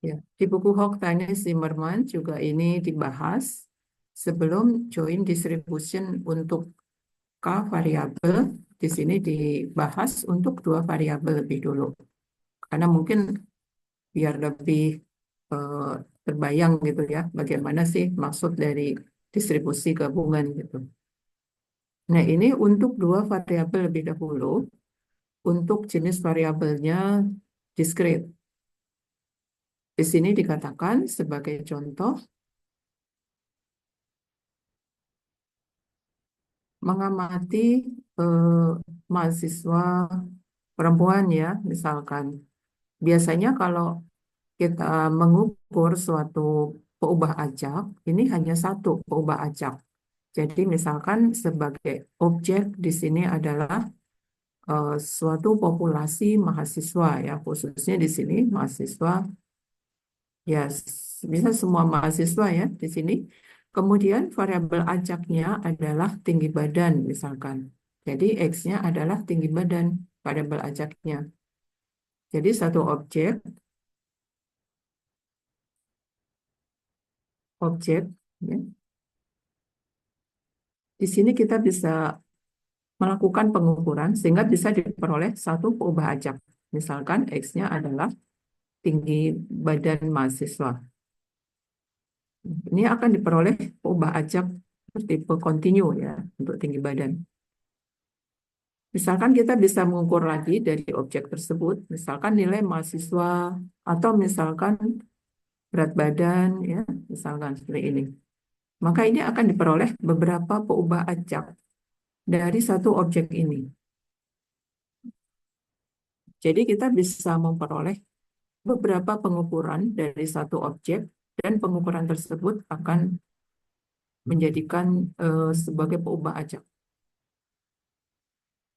Ya, di buku Hochsteiner Zimmermann juga ini dibahas sebelum join distribution untuk K variabel. Di sini dibahas untuk dua variabel lebih dulu. Karena mungkin biar lebih eh, terbayang gitu ya, bagaimana sih maksud dari distribusi gabungan gitu. Nah, ini untuk dua variabel lebih dahulu, untuk jenis variabelnya discrete. Di sini dikatakan sebagai contoh, mengamati eh, mahasiswa perempuan ya, misalkan. Biasanya kalau kita mengukur suatu peubah acak, ini hanya satu peubah acak. Jadi misalkan sebagai objek di sini adalah suatu populasi mahasiswa ya, khususnya di sini mahasiswa ya bisa semua mahasiswa ya di sini. Kemudian variabel acaknya adalah tinggi badan misalkan. Jadi X-nya adalah tinggi badan variabel acaknya. Jadi satu objek ya. Di sini kita bisa melakukan pengukuran sehingga bisa diperoleh satu peubah acak. Misalkan X-nya adalah tinggi badan mahasiswa. Ini akan diperoleh peubah acak bertipe kontinu ya untuk tinggi badan. Misalkan kita bisa mengukur lagi dari objek tersebut, misalkan nilai mahasiswa atau misalkan berat badan ya, misalkan seperti ini. Maka ini akan diperoleh beberapa peubah acak dari satu objek ini. Jadi kita bisa memperoleh beberapa pengukuran dari satu objek dan pengukuran tersebut akan menjadikan sebagai peubah acak.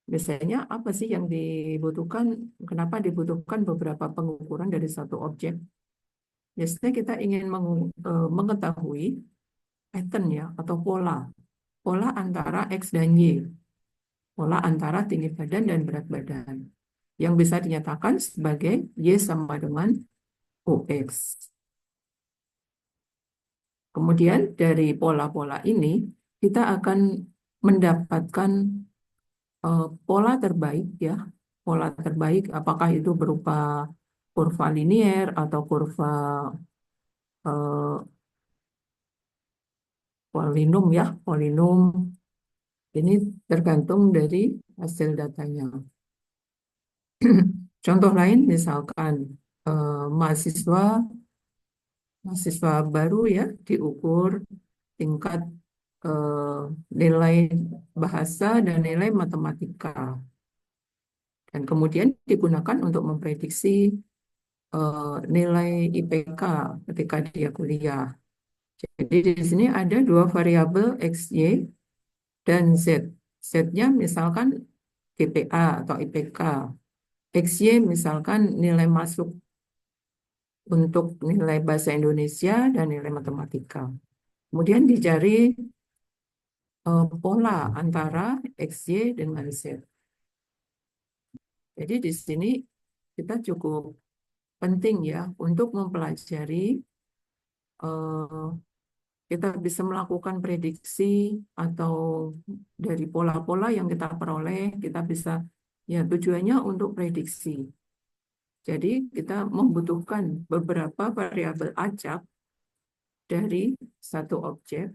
Biasanya apa sih yang dibutuhkan? Kenapa dibutuhkan beberapa pengukuran dari satu objek? Biasanya kita ingin mengetahui pattern ya atau pola, pola antara X dan Y, pola antara tinggi badan dan berat badan, yang bisa dinyatakan sebagai Y sama dengan OX. Kemudian dari pola-pola ini kita akan mendapatkan pola terbaik ya, pola terbaik apakah itu berupa kurva linier atau kurva eh, polinom ya, polinom. Ini tergantung dari hasil datanya. Contoh lain misalkan mahasiswa mahasiswa baru ya diukur tingkat eh, nilai bahasa dan nilai matematika dan kemudian digunakan untuk memprediksi nilai IPK ketika dia kuliah. Jadi di sini ada dua variabel XY dan Z. Z-nya misalkan GPA atau IPK. XY misalkan nilai masuk untuk nilai bahasa Indonesia dan nilai matematika. Kemudian dicari pola antara XY dengan Z. Jadi di sini kita cukup penting ya untuk mempelajari eh, kita bisa melakukan prediksi atau dari pola-pola yang kita peroleh kita bisa ya tujuannya untuk prediksi. Jadi kita membutuhkan beberapa variabel acak dari satu objek.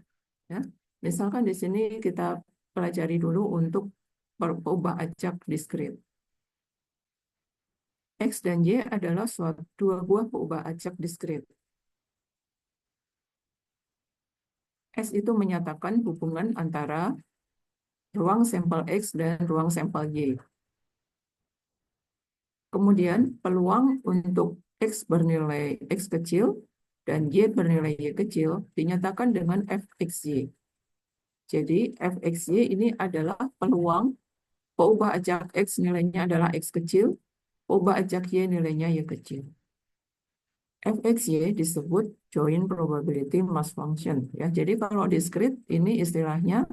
Ya. Misalkan di sini kita pelajari dulu untuk peubah acak diskrit. X dan Y adalah dua buah peubah acak diskrit. S itu menyatakan hubungan antara ruang sampel X dan ruang sampel Y. Kemudian peluang untuk X bernilai X kecil dan Y bernilai Y kecil dinyatakan dengan Fxy. Jadi Fxy ini adalah peluang peubah acak X nilainya adalah X kecil, peubah acak Y nilainya Y kecil. Fxy disebut joint probability mass function. Ya, jadi kalau diskrit ini istilahnya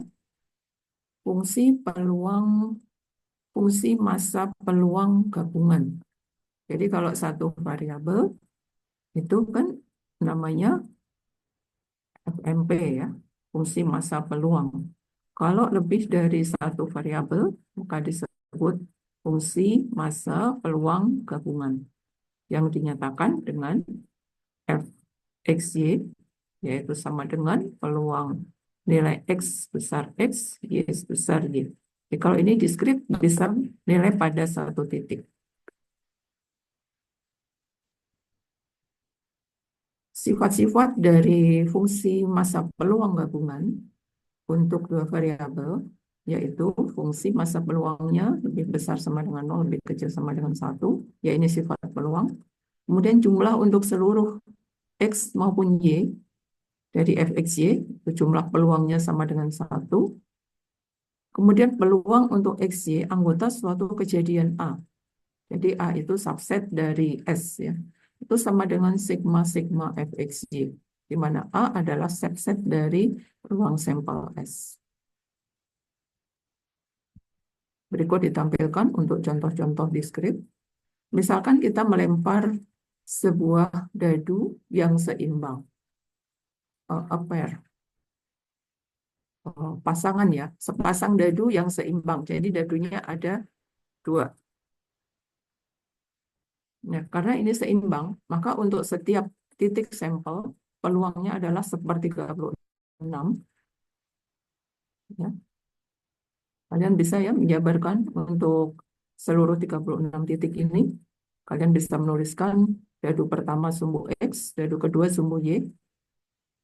fungsi peluang, fungsi massa peluang gabungan. Jadi kalau satu variabel Itu kan namanya FMP ya, fungsi massa peluang. Kalau lebih dari satu variabel, maka disebut fungsi massa peluang gabungan yang dinyatakan dengan fxy, yaitu sama dengan peluang nilai x besar x, y besar y. Jadi kalau ini diskrit bisa nilai pada satu titik. Sifat-sifat dari fungsi massa peluang gabungan untuk dua variabel, yaitu fungsi massa peluangnya lebih besar sama dengan 0, lebih kecil sama dengan 1, ya ini sifat peluang. Kemudian jumlah untuk seluruh X maupun Y dari fxy, itu jumlah peluangnya sama dengan 1. Kemudian peluang untuk XY anggota suatu kejadian A. Jadi A itu subset dari S ya. Itu sama dengan sigma-sigma fxy, di mana A adalah subset dari ruang sampel S. Berikut ditampilkan untuk contoh-contoh diskrit. Misalkan kita melempar sebuah dadu yang seimbang, a pair, pasangan ya, sepasang dadu yang seimbang. Jadi dadunya ada dua. Nah, karena ini seimbang, maka untuk setiap titik sampel, peluangnya adalah sepertiga 36. Ya. Kalian bisa ya menjabarkan untuk seluruh 36 titik ini. Kalian bisa menuliskan dadu pertama sumbu X, dadu kedua sumbu Y.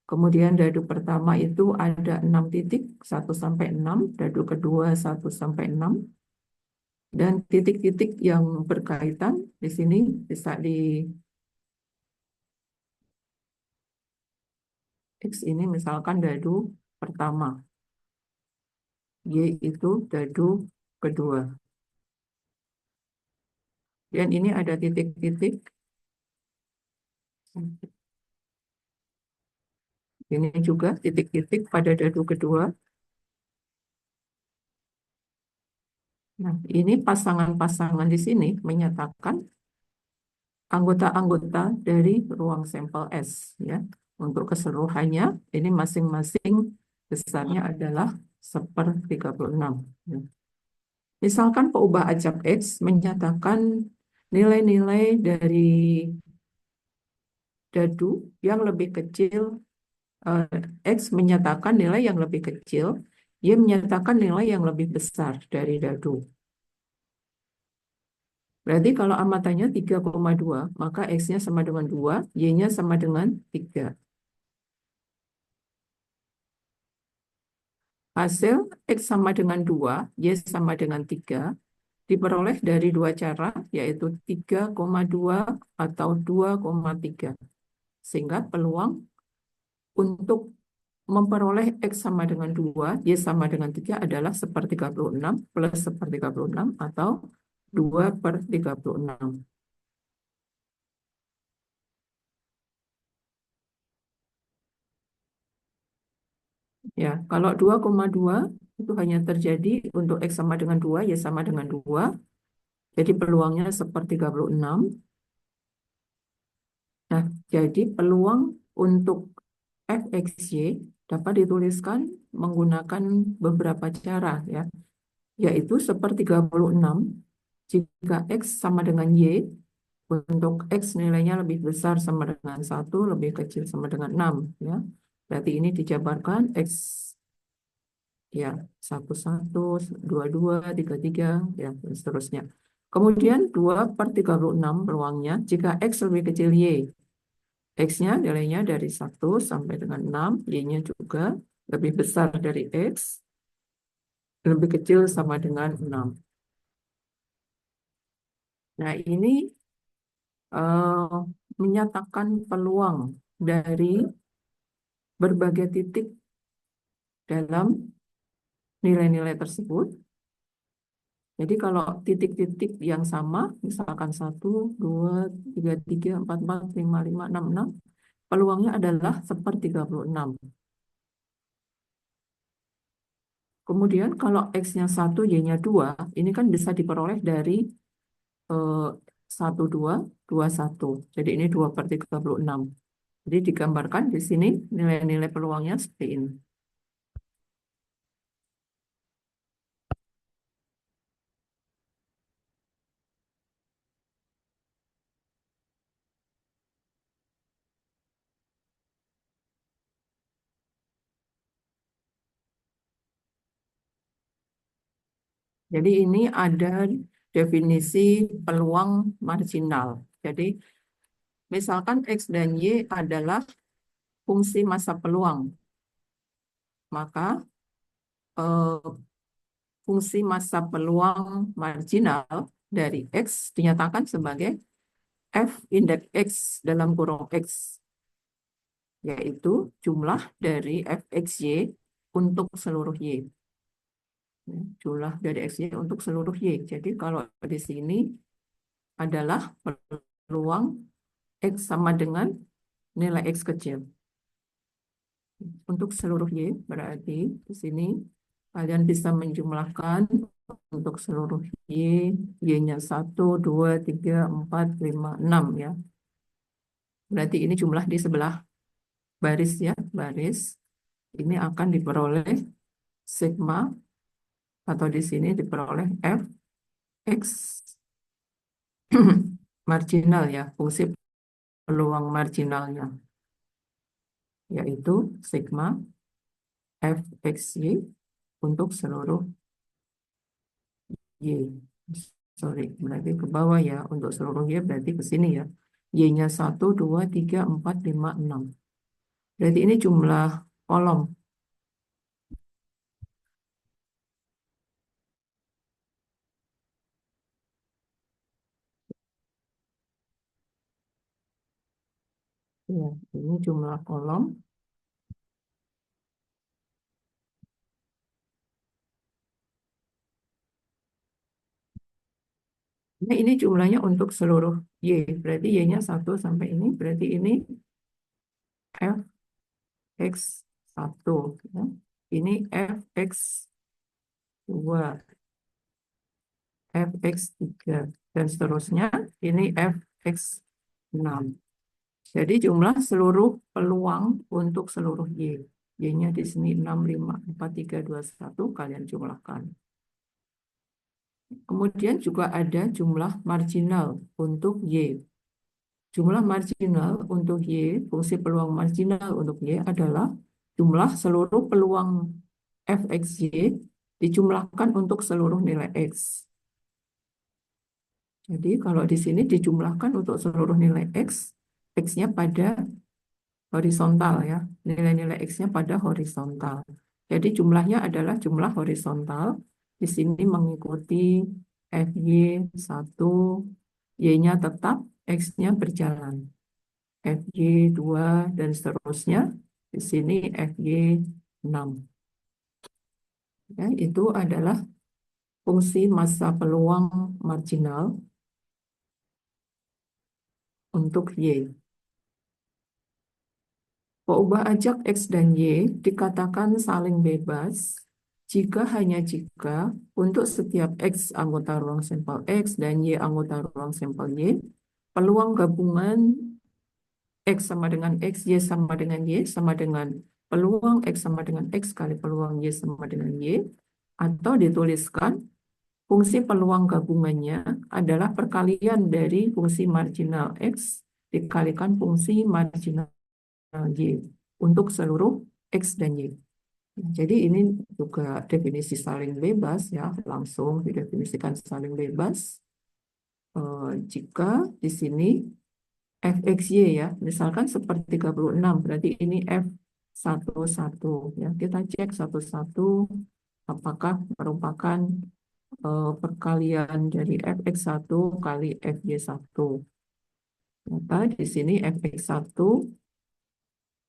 Kemudian dadu pertama itu ada 6 titik, 1 sampai 6, dadu kedua 1 sampai 6. Dan titik-titik yang berkaitan di sini bisa di X ini misalkan dadu pertama, Y itu dadu kedua. Dan ini ada titik-titik. Ini juga titik-titik pada dadu kedua. Nah, ini pasangan-pasangan di sini menyatakan anggota-anggota dari ruang sampel S. Ya. Untuk keseluruhannya, ini masing-masing besarnya adalah 1/36. Ya. Misalkan peubah acak X menyatakan nilai-nilai dari dadu yang lebih kecil, X menyatakan nilai yang lebih kecil, Y menyatakan nilai yang lebih besar dari dadu. Berarti kalau amatannya 3,2, maka X-nya sama dengan 2, Y-nya sama dengan 3. Hasil X sama dengan 2, Y sama dengan 3, diperoleh dari dua cara, yaitu 3,2 atau 2,3. Sehingga peluang untuk memperoleh X sama dengan 2, Y sama dengan 3 adalah 1/36 plus 1/36 atau 2/36. Ya, kalau 2,2 itu hanya terjadi untuk X sama dengan 2, Y sama dengan 2. Jadi peluangnya 1/36. Nah, jadi peluang untuk fxy dapat dituliskan menggunakan beberapa cara ya, yaitu 1/36 jika X sama dengan Y, untuk X nilainya lebih besar sama dengan 1, lebih kecil sama dengan 6 ya. Berarti ini dijabarkan X ya 11, 22, 33 ya dan seterusnya. Kemudian 2/36 peluangnya jika X lebih kecil Y. X-nya nilainya dari 1 sampai dengan 6, Y-nya juga lebih besar dari X, lebih kecil sama dengan 6. Nah, ini eh, menyatakan peluang dari berbagai titik dalam nilai-nilai tersebut. Jadi kalau titik-titik yang sama, misalkan 1, 2, 3, 3, 4, 4, 5, 5, 6, 6, peluangnya adalah 1/36. Kemudian kalau X-nya 1, Y-nya 2, ini kan bisa diperoleh dari 1221. Jadi ini 2/36. Jadi digambarkan di sini nilai-nilai peluangnya seperti ini. Jadi ini ada definisi peluang marginal. Jadi misalkan X dan Y adalah fungsi massa peluang, maka eh, fungsi massa peluang marginal dari X dinyatakan sebagai F indeks X dalam kurung X, yaitu jumlah dari fxy untuk seluruh Y. Jumlah dari XY untuk seluruh Y. Jadi kalau di sini adalah peluang X sama dengan nilai X kecil. Untuk seluruh Y, berarti di sini kalian bisa menjumlahkan untuk seluruh Y, Y-nya 1, 2, 3, 4, 5, 6 ya. Berarti ini jumlah di sebelah baris ya, baris. Ini akan diperoleh sigma atau di sini diperoleh F X marginal ya, fungsi peluang marginalnya, yaitu sigma fxy untuk seluruh y. Sorry, berarti ke bawah ya. Untuk seluruh y berarti ke sini ya. Y-nya 1, 2, 3, 4, 5, 6. Berarti ini jumlah kolom. Ya, ini jumlah kolom. Nah, ini jumlahnya untuk seluruh y. Berarti y-nya 1 sampai ini. Berarti ini fx1. Ya. Ini fx2. fx3 dan seterusnya ini fx6. Jadi jumlah seluruh peluang untuk seluruh Y. Y-nya di sini 6, 5, 4, 3, 2, 1. Kalian jumlahkan. Kemudian juga ada jumlah marginal untuk Y. Jumlah marginal untuk Y, fungsi peluang marginal untuk Y adalah jumlah seluruh peluang fxy dijumlahkan untuk seluruh nilai X. Jadi kalau di sini dijumlahkan untuk seluruh nilai X, X-nya pada horizontal ya. Nilai-nilai X-nya pada horizontal. Jadi jumlahnya adalah jumlah horizontal. Di sini mengikuti FY1, Y-nya tetap, X-nya berjalan. FY2 dan seterusnya. Di sini FY6. Ya, itu adalah fungsi massa peluang marginal untuk Y. Peubah ajak X dan Y dikatakan saling bebas hanya jika untuk setiap X anggota ruang sampel X dan Y anggota ruang sampel Y, peluang gabungan X sama dengan X, Y sama dengan Y, sama dengan peluang X sama dengan X kali peluang Y sama dengan Y, atau dituliskan fungsi peluang gabungannya adalah perkalian dari fungsi marginal X dikalikan fungsi marginal Y untuk seluruh X dan Y. Jadi ini juga definisi saling bebas ya, langsung didefinisikan saling bebas. Jika di sini fxy ya, misalkan seperti 36, berarti ini f11 ya. Kita cek satu-satu apakah merupakan perkalian dari fx1 kali fy1. Maka di sini fx1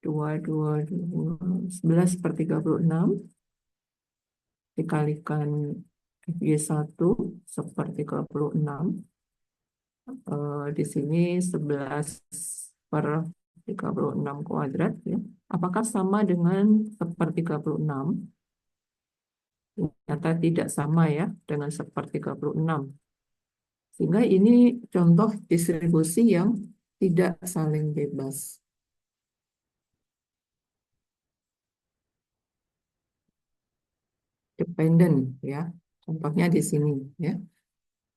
11/36 dikalikan FY1 1/36. Di sini 11/36 kuadrat ya. Apakah sama dengan 1/36? Ternyata tidak sama ya dengan 1/36. Sehingga ini contoh distribusi yang tidak saling bebas. Dependent ya. Contohnya di sini ya.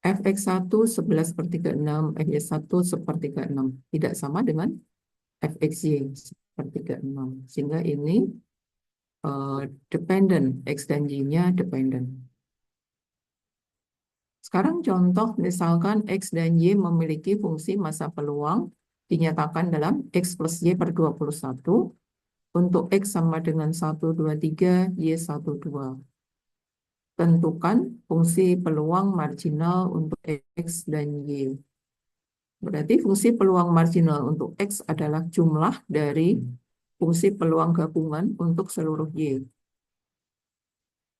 Fx1 11/36, Fy1 1/36. Tidak sama dengan Fxy 1/36. Sehingga ini dependent, X dan Y-nya dependent. Sekarang contoh misalkan X dan Y memiliki fungsi massa peluang dinyatakan dalam X plus Y per 21 untuk X sama dengan 1, 2, 3, Y 1, 2. Tentukan fungsi peluang marginal untuk X dan Y. Berarti fungsi peluang marginal untuk X adalah jumlah dari fungsi peluang gabungan untuk seluruh Y.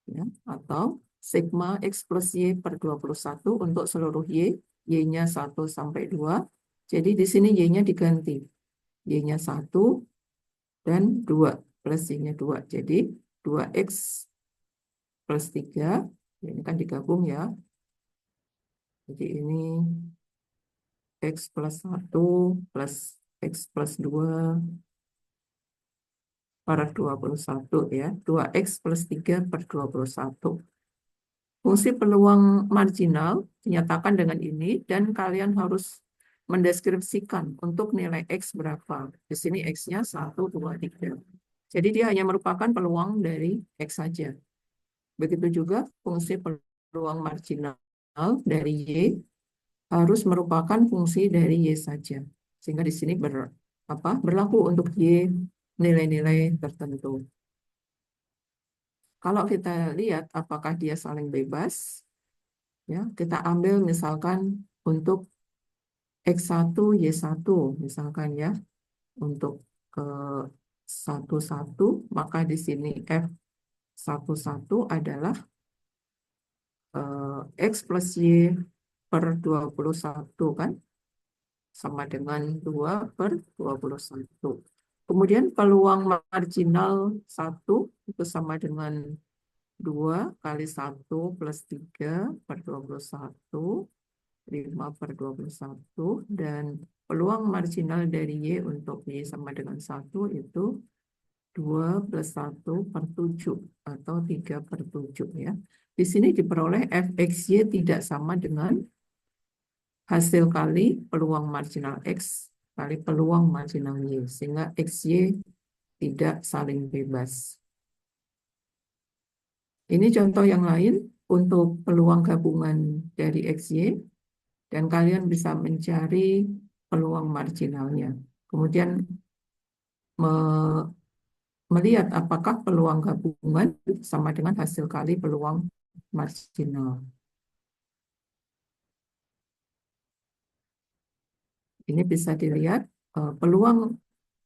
Ya, atau sigma X plus Y per 21 untuk seluruh Y, Y-nya 1 sampai 2. Jadi di sini Y-nya diganti. Y-nya 1 dan 2 plus Y-nya 2. Jadi 2X plus 3, ini kan digabung ya. Jadi ini X plus 1 plus X plus 2 per 21 ya. 2X plus 3 per 21. Fungsi peluang marginal dinyatakan dengan ini dan kalian harus mendeskripsikan untuk nilai X berapa. Di sini X-nya 1, 2, 3. Jadi dia hanya merupakan peluang dari X saja. Begitu juga fungsi peluang marginal dari Y harus merupakan fungsi dari Y saja. Sehingga di sini berlaku untuk Y nilai-nilai tertentu. Kalau kita lihat apakah dia saling bebas, ya, kita ambil misalkan untuk X1, Y1, misalkan ya, untuk ke 1, 1, maka di sini F11 adalah X plus Y per 21 kan, sama dengan 2/21. Kemudian peluang marginal 1 itu sama dengan 2 kali 1 plus 3 per 21, 5/21, dan peluang marginal dari Y untuk Y sama dengan 1 itu 2 plus 1/7 atau 3/7 ya. Di sini diperoleh Fxy tidak sama dengan hasil kali peluang marginal X kali peluang marginal Y, sehingga XY tidak saling bebas. Ini contoh yang lain untuk peluang gabungan dari XY, dan kalian bisa mencari peluang marginalnya. Kemudian melihat apakah peluang gabungan sama dengan hasil kali peluang marginal. Ini bisa dilihat peluang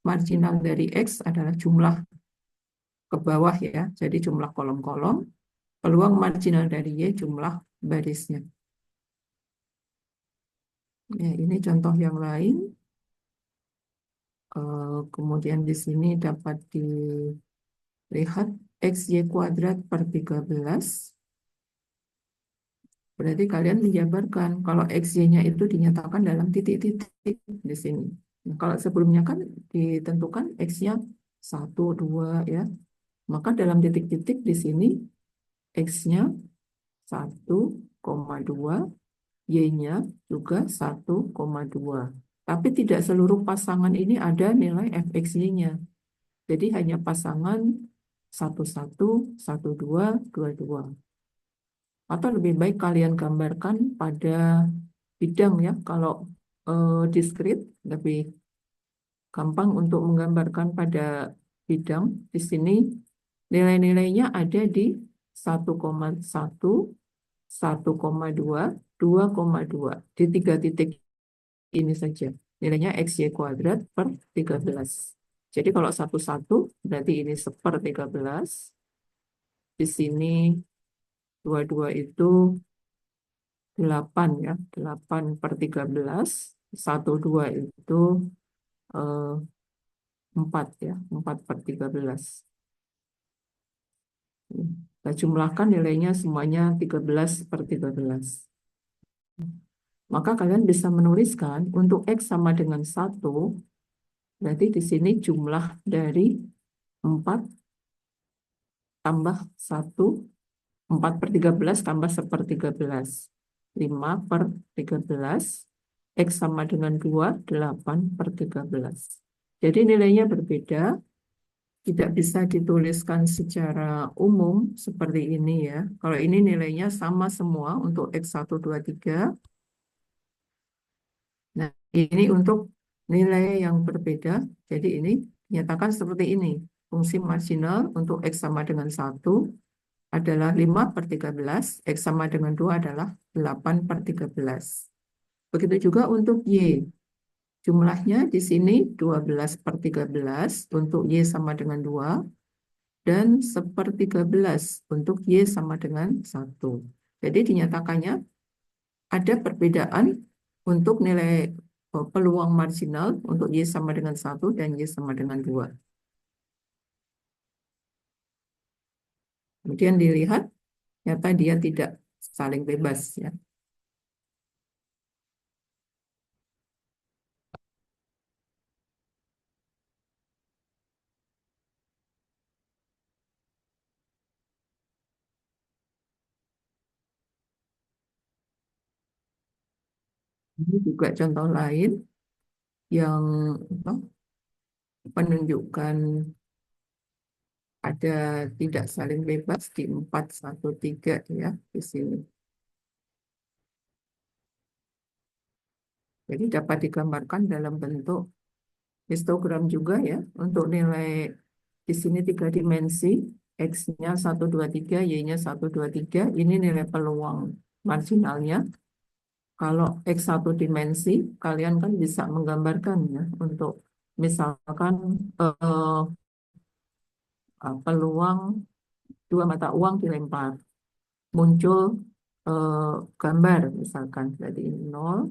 marginal dari X adalah jumlah ke bawah ya, jadi jumlah kolom-kolom. Peluang marginal dari Y jumlah barisnya. Ya, ini contoh yang lain. Kemudian di sini dapat dilihat XY kuadrat per 13. Berarti kalian menjabarkan kalau XY-nya itu dinyatakan dalam titik-titik di sini. Nah, kalau sebelumnya kan ditentukan X-nya 1, 2 ya. Maka dalam titik-titik di sini X-nya 1,2, Y-nya juga 1,2. Tapi tidak seluruh pasangan ini ada nilai fxy-nya. Jadi hanya pasangan 1, 1, 1, 2, 2, 2. Atau lebih baik kalian gambarkan pada bidang ya. Kalau diskrit lebih gampang untuk menggambarkan pada bidang. Di sini nilai-nilainya ada di 1,1, 1,2, 2,2. Di 3 titik ini saja. Nilainya XY kuadrat per 13. Jadi kalau 1, 1 berarti ini 1/13. Di sini 2, 2 itu 8 ya. 8/13. 1, 2 itu eh, 4 ya. 4/13. Kita jumlahkan nilainya semuanya 13/13. Maka kalian bisa menuliskan untuk X sama dengan 1, berarti di sini jumlah dari 4 tambah 1, 4 per 13 tambah 1/13. 5 per 13, X sama dengan 2, 8 per 13. Jadi nilainya berbeda, tidak bisa dituliskan secara umum seperti ini ya. Kalau ini nilainya sama semua untuk X1, 2, 3. Nah, ini untuk nilai yang berbeda. Jadi ini nyatakan seperti ini. Fungsi marginal untuk X sama dengan 1 adalah 5/13, X sama dengan 2 adalah 8/13. Begitu juga untuk Y. Jumlahnya di sini 12/13 untuk Y sama dengan 2 dan 1/13 untuk Y sama dengan 1. Jadi dinyatakannya ada perbedaan untuk nilai peluang marginal untuk Y sama dengan 1 dan Y sama dengan 2. Kemudian dilihat, nyata dia tidak saling bebas ya. Ini juga contoh lain yang apa, menunjukkan ada tidak saling bebas di 413 ya di sini. Jadi dapat digambarkan dalam bentuk histogram juga ya untuk nilai di sini 3 dimensi, X-nya 123, Y-nya 123, ini nilai peluang marginalnya. Kalau X 1 dimensi, kalian kan bisa menggambarkan ya untuk misalkan eh, peluang dua mata uang dilempar, muncul eh, gambar misalkan, jadi 0,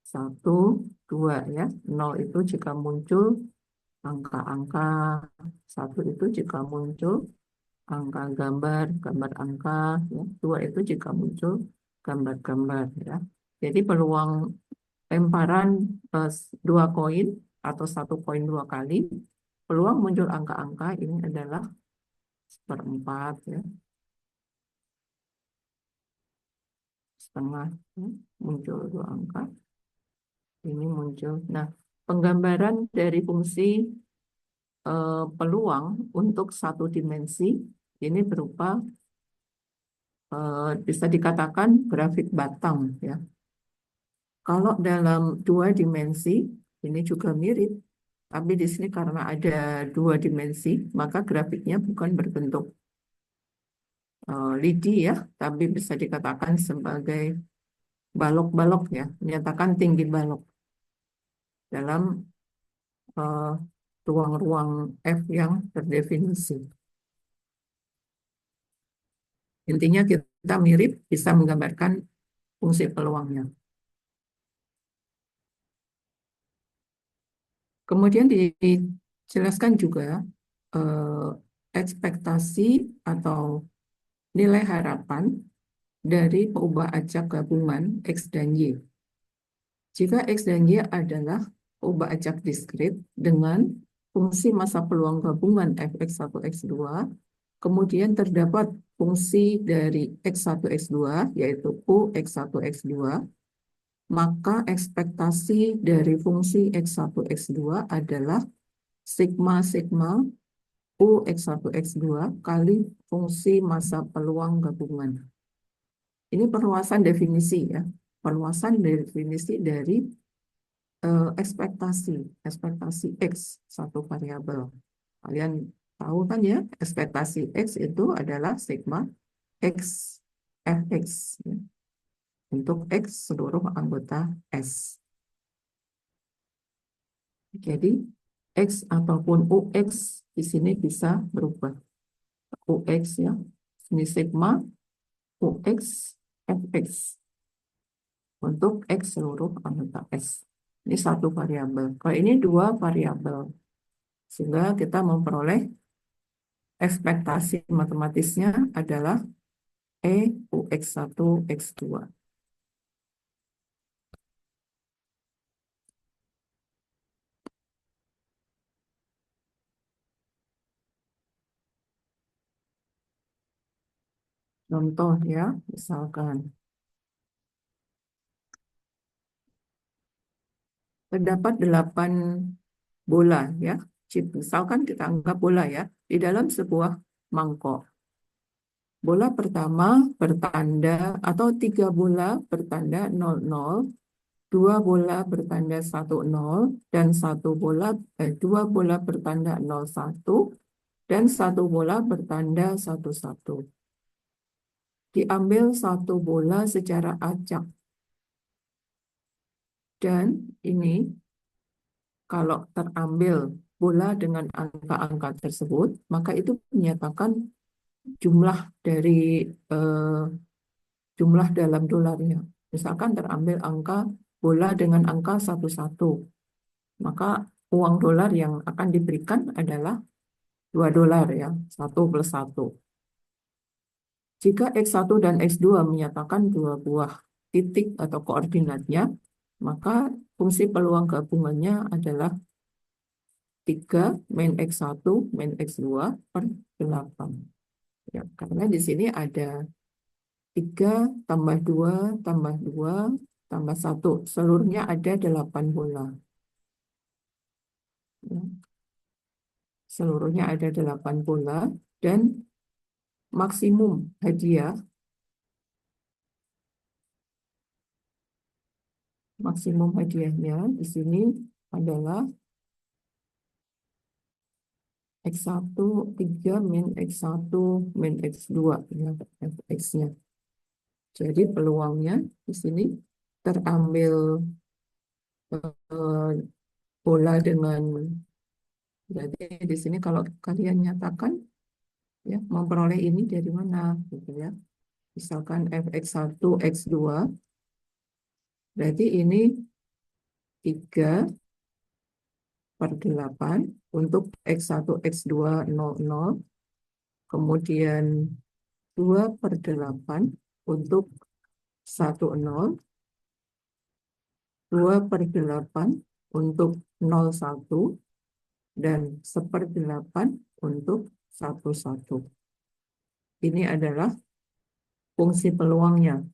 1, 2 ya. 0 itu jika muncul angka-angka, 1 itu jika muncul angka gambar, gambar angka, ya. 2 itu jika muncul gambar-gambar ya. Jadi peluang lemparan dua koin atau 1 koin 2 kali, peluang muncul angka-angka ini adalah 1/4 ya, setengah ya. Muncul 2 angka, ini muncul. Nah, penggambaran dari fungsi peluang untuk 1 dimensi ini berupa bisa dikatakan grafik batang ya. Kalau dalam 2 dimensi ini juga mirip, tapi di sini karena ada 2 dimensi, maka grafiknya bukan berbentuk lidi ya, tapi bisa dikatakan sebagai balok-balok ya, menyatakan tinggi balok dalam eh, ruang-ruang F yang terdefinisi. Intinya kita mirip bisa menggambarkan fungsi peluangnya. Kemudian dijelaskan juga eh, ekspektasi atau nilai harapan dari peubah acak gabungan X dan Y. Jika X dan Y adalah peubah acak diskrit dengan fungsi masa peluang gabungan fx1, x2, kemudian terdapat fungsi dari x1, x2, yaitu U x1, x2, maka ekspektasi dari fungsi x1, x2 adalah sigma-sigma U x1, x2 kali fungsi masa peluang gabungan. Ini perluasan definisi ya, perluasan definisi dari ekspektasi, ekspektasi X, satu variabel. Kalian tahu kan ya, ekspektasi X itu adalah sigma X Fx ya, untuk X seluruh anggota S. Jadi X ataupun UX di sini bisa berubah. UX ya, ini sigma UX Fx untuk X seluruh anggota S. Ini satu variabel. Kalau ini 2 variabel, sehingga kita memperoleh ekspektasi matematisnya adalah E UX1 X2. Contoh ya, misalkan terdapat 8 bola ya, chip. Misalkan kita anggap bola ya, di dalam sebuah mangkok. Bola pertama bertanda atau 3 bola bertanda 00, 2 bola bertanda 10, dan 2 bola bertanda 01, dan 1 bola bertanda 11. Diambil 1 bola secara acak, dan ini kalau terambil bola dengan angka-angka tersebut, maka itu menyatakan jumlah dari eh, jumlah dalam dolarnya. Misalkan terambil angka bola dengan angka 11, maka uang dolar yang akan diberikan adalah $2 ya, 1 + 1. Jika X1 dan X2 menyatakan 2 buah titik atau koordinatnya, maka fungsi peluang gabungannya adalah 3 min X1 min X2 per 8. Ya, karena di sini ada 3 tambah 2 tambah 2 tambah 1. Seluruhnya ada 8 bola. Ya, seluruhnya ada 8 bola dan maksimum hadiah, maksimum hadiahnya di sini adalah X1 3 min X1 min X2 ya, X-nya. Jadi peluangnya di sini terambil eh, bola dengan, berarti di sini kalau kalian nyatakan ya memperoleh ini dari mana gitu ya. Misalkan fx1 x2, berarti ini 3/8 untuk x1 x2 00, kemudian 2/8 untuk 10, 2/8 untuk 01, dan 1/8 untuk 11. Ini adalah fungsi peluangnya.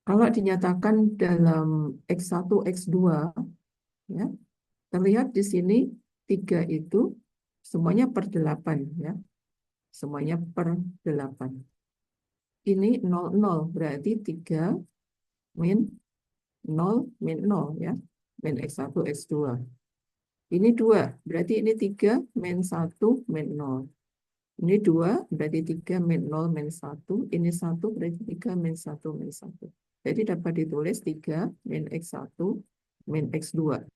Kalau dinyatakan dalam X1, X2, ya, terlihat di sini 3 itu semuanya per 8, ya. Semuanya per 8. Ini 00, berarti 3 min 0 min 0, ya. Min X1, X2. Ini 2, berarti ini 3 min 1 min 0. Ini 2, berarti 3 min 0 min 1. Ini 1, berarti 3 min 1 min 1. Jadi dapat ditulis 3 min X1 min X2.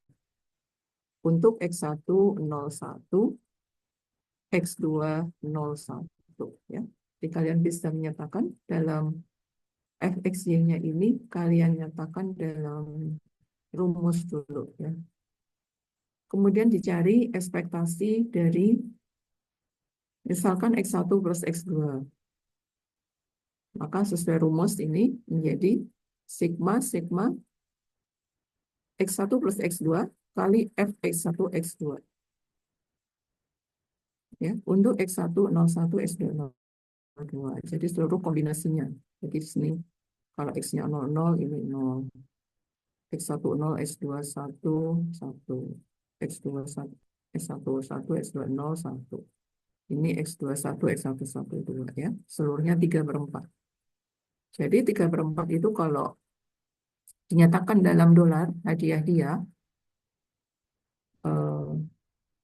Untuk X1 01, X2 01. Ya. Jadi kalian bisa menyatakan dalam fxy-nya ini, kalian nyatakan dalam rumus dulu. Ya. Kemudian dicari ekspektasi dari misalkan X1 plus X2. Maka sesuai rumus ini menjadi sigma X1 plus X2 kali Fx1 X2. Ya, untuk X1 01 X2 02. Jadi seluruh kombinasinya. Jadi di sini kalau X-nya 00, ini 0. X1 0, X2 1, 1. X2 1, X1 1, X2 0, 1. Ini X2 1, X1 1, 2 ya. Seluruhnya 3/4. Jadi 3/4 itu kalau dinyatakan dalam dolar hadiah dia,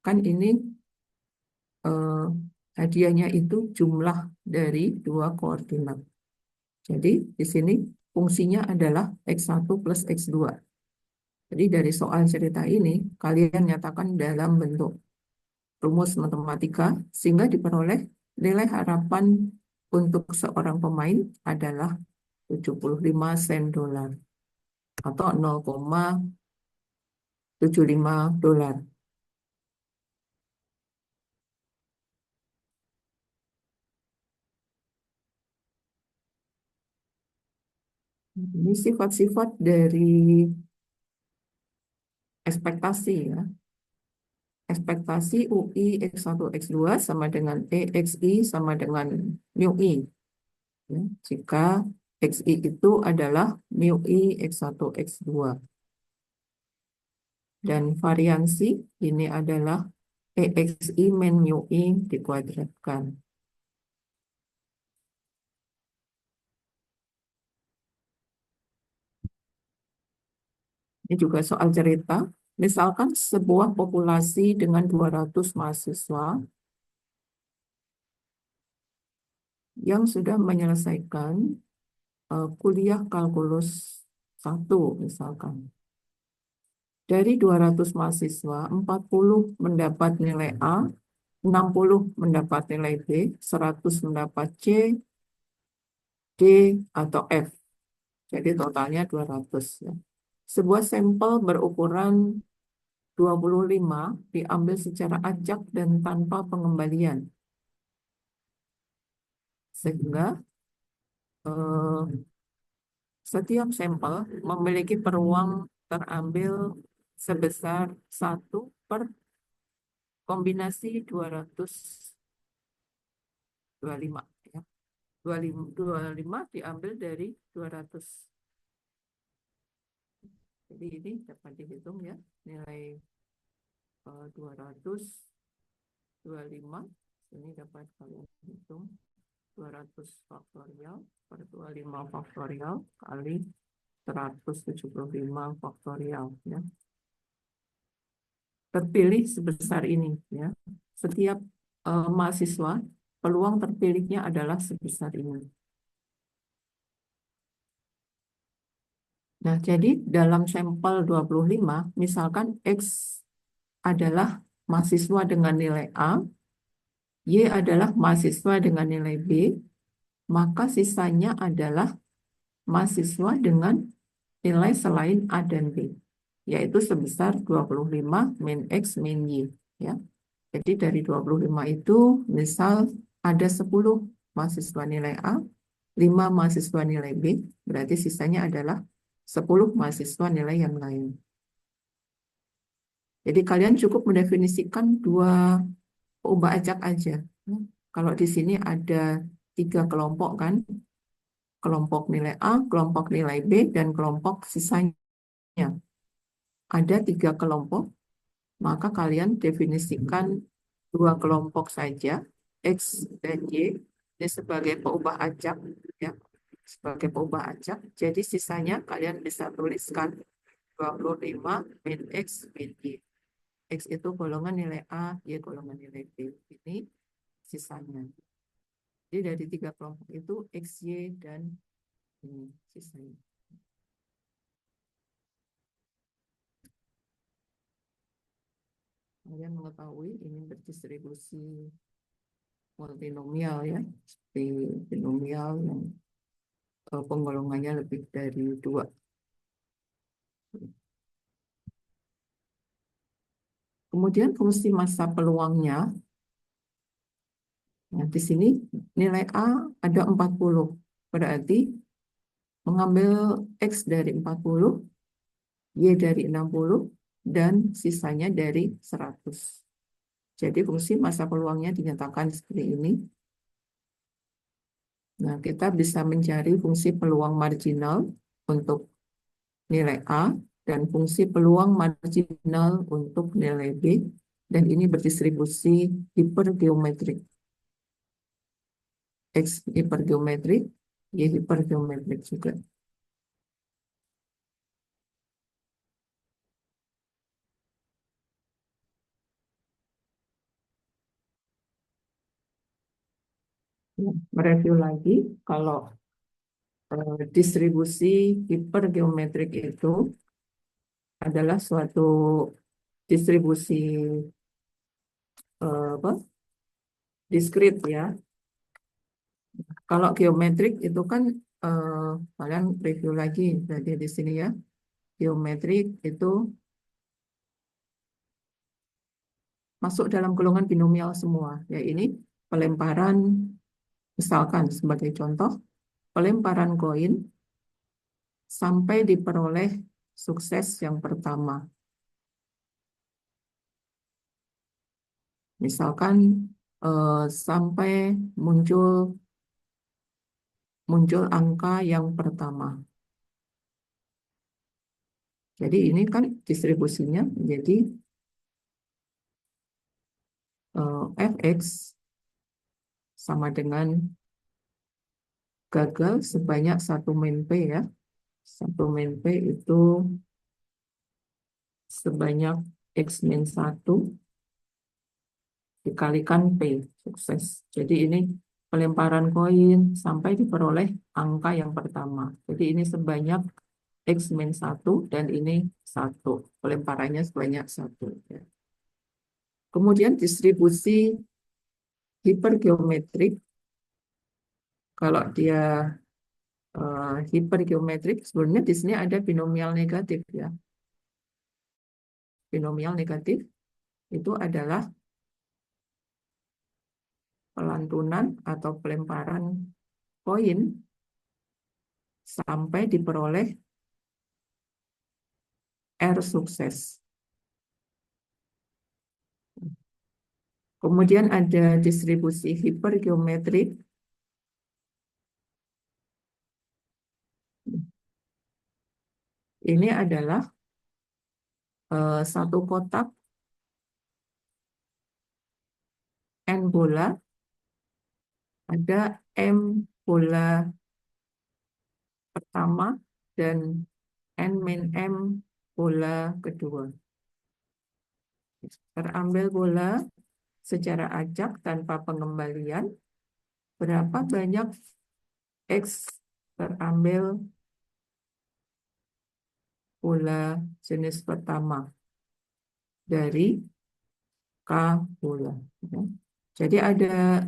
kan ini eh, hadiahnya itu jumlah dari 2 koordinat. Jadi di sini fungsinya adalah X1 plus X2. Jadi dari soal cerita ini, kalian nyatakan dalam bentuk rumus matematika, sehingga diperoleh nilai harapan untuk seorang pemain adalah 75 sen dolar atau 0,75 dolar. Ini sifat-sifat dari ekspektasi ya. ekspektasi UI X1 X2 sama dengan E XI sama dengan mu I. Ya, jika XI itu adalah mu I X1 X2. Dan variansi ini adalah EXI min mu I dikuadratkan. Ini juga soal cerita. Misalkan sebuah populasi dengan 200 mahasiswa yang sudah menyelesaikan kuliah kalkulus 1 misalkan. Dari 200 mahasiswa, 40 mendapat nilai A, 60 mendapat nilai B, 100 mendapat C, D, atau F. Jadi totalnya 200 ya. Sebuah sampel berukuran 25 diambil secara acak dan tanpa pengembalian. Sehingga setiap sampel memiliki peluang terambil sebesar 1/kombinasi 225 ya. 25 diambil dari 200. Jadi ini dapat dihitung ya, nilai 225 ini dapat kalian hitung 200 faktorial per 25 faktorial kali 175 faktorial ya. Terpilih sebesar ini ya. Setiap mahasiswa peluang terpilihnya adalah sebesar ini. Nah, jadi dalam sampel 25 misalkan X adalah mahasiswa dengan nilai A, Y adalah mahasiswa dengan nilai B, maka sisanya adalah mahasiswa dengan nilai selain A dan B, yaitu sebesar 25 min X min Y. Ya. Jadi dari 25 itu, misal ada 10 mahasiswa nilai A, 5 mahasiswa nilai B, berarti sisanya adalah 10 mahasiswa nilai yang lain. Jadi kalian cukup mendefinisikan dua ubah acak aja. Kalau di sini ada 3 kelompok kan, kelompok nilai A, kelompok nilai B, dan kelompok sisanya. Ada 3 kelompok, maka kalian definisikan 2 kelompok saja, X dan Y, ini sebagai peubah acak, ya, sebagai peubah acak. Jadi sisanya kalian bisa tuliskan 25 min X min Y. X itu golongan nilai A, Y golongan nilai B. Ini sisanya. Jadi dari 3 kelompok itu X, Y, dan ini sisanya. Kalian mengetahui ini berdistribusi multinomial ya, seperti binomial yang penggolongannya lebih dari 2. Kemudian fungsi massa peluangnya, nah di sini nilai A ada 40, berarti mengambil X dari 40, Y dari 60, dan sisanya dari 100. Jadi fungsi massa peluangnya dinyatakan seperti ini. Nah, kita bisa mencari fungsi peluang marginal untuk nilai A dan fungsi peluang marginal untuk nilai B, dan ini berdistribusi hipergeometrik. X hipergeometrik, Y hipergeometrik juga. Ya, mereview lagi, kalau distribusi hipergeometrik itu adalah suatu distribusi apa? Diskrit ya. Kalau geometrik itu kan kalian review lagi jadi di sini ya. Geometrik itu masuk dalam golongan binomial semua. Ya ini pelemparan, misalkan sebagai contoh, pelemparan koin sampai diperoleh sukses yang pertama. Misalkan sampai muncul muncul angka yang pertama. Jadi ini kan distribusinya menjadi fx sama dengan gagal sebanyak satu min P ya. Satu min P itu sebanyak X min 1 dikalikan P, sukses. Jadi ini pelemparan koin sampai diperoleh angka yang pertama. Jadi ini sebanyak X min 1 dan ini 1. Pelemparannya sebanyak 1. Ya. Kemudian distribusi hipergeometrik, kalau dia hipergeometrik, sebenarnya di sini ada binomial negatif ya. Binomial negatif itu adalah pelantunan atau pelemparan koin sampai diperoleh R sukses. Kemudian ada distribusi hipergeometrik. Ini adalah satu kotak N bola, ada M bola pertama dan N min M bola kedua. Terambil bola secara acak tanpa pengembalian, berapa banyak X terambil bola jenis pertama dari K bola. Ya. Jadi ada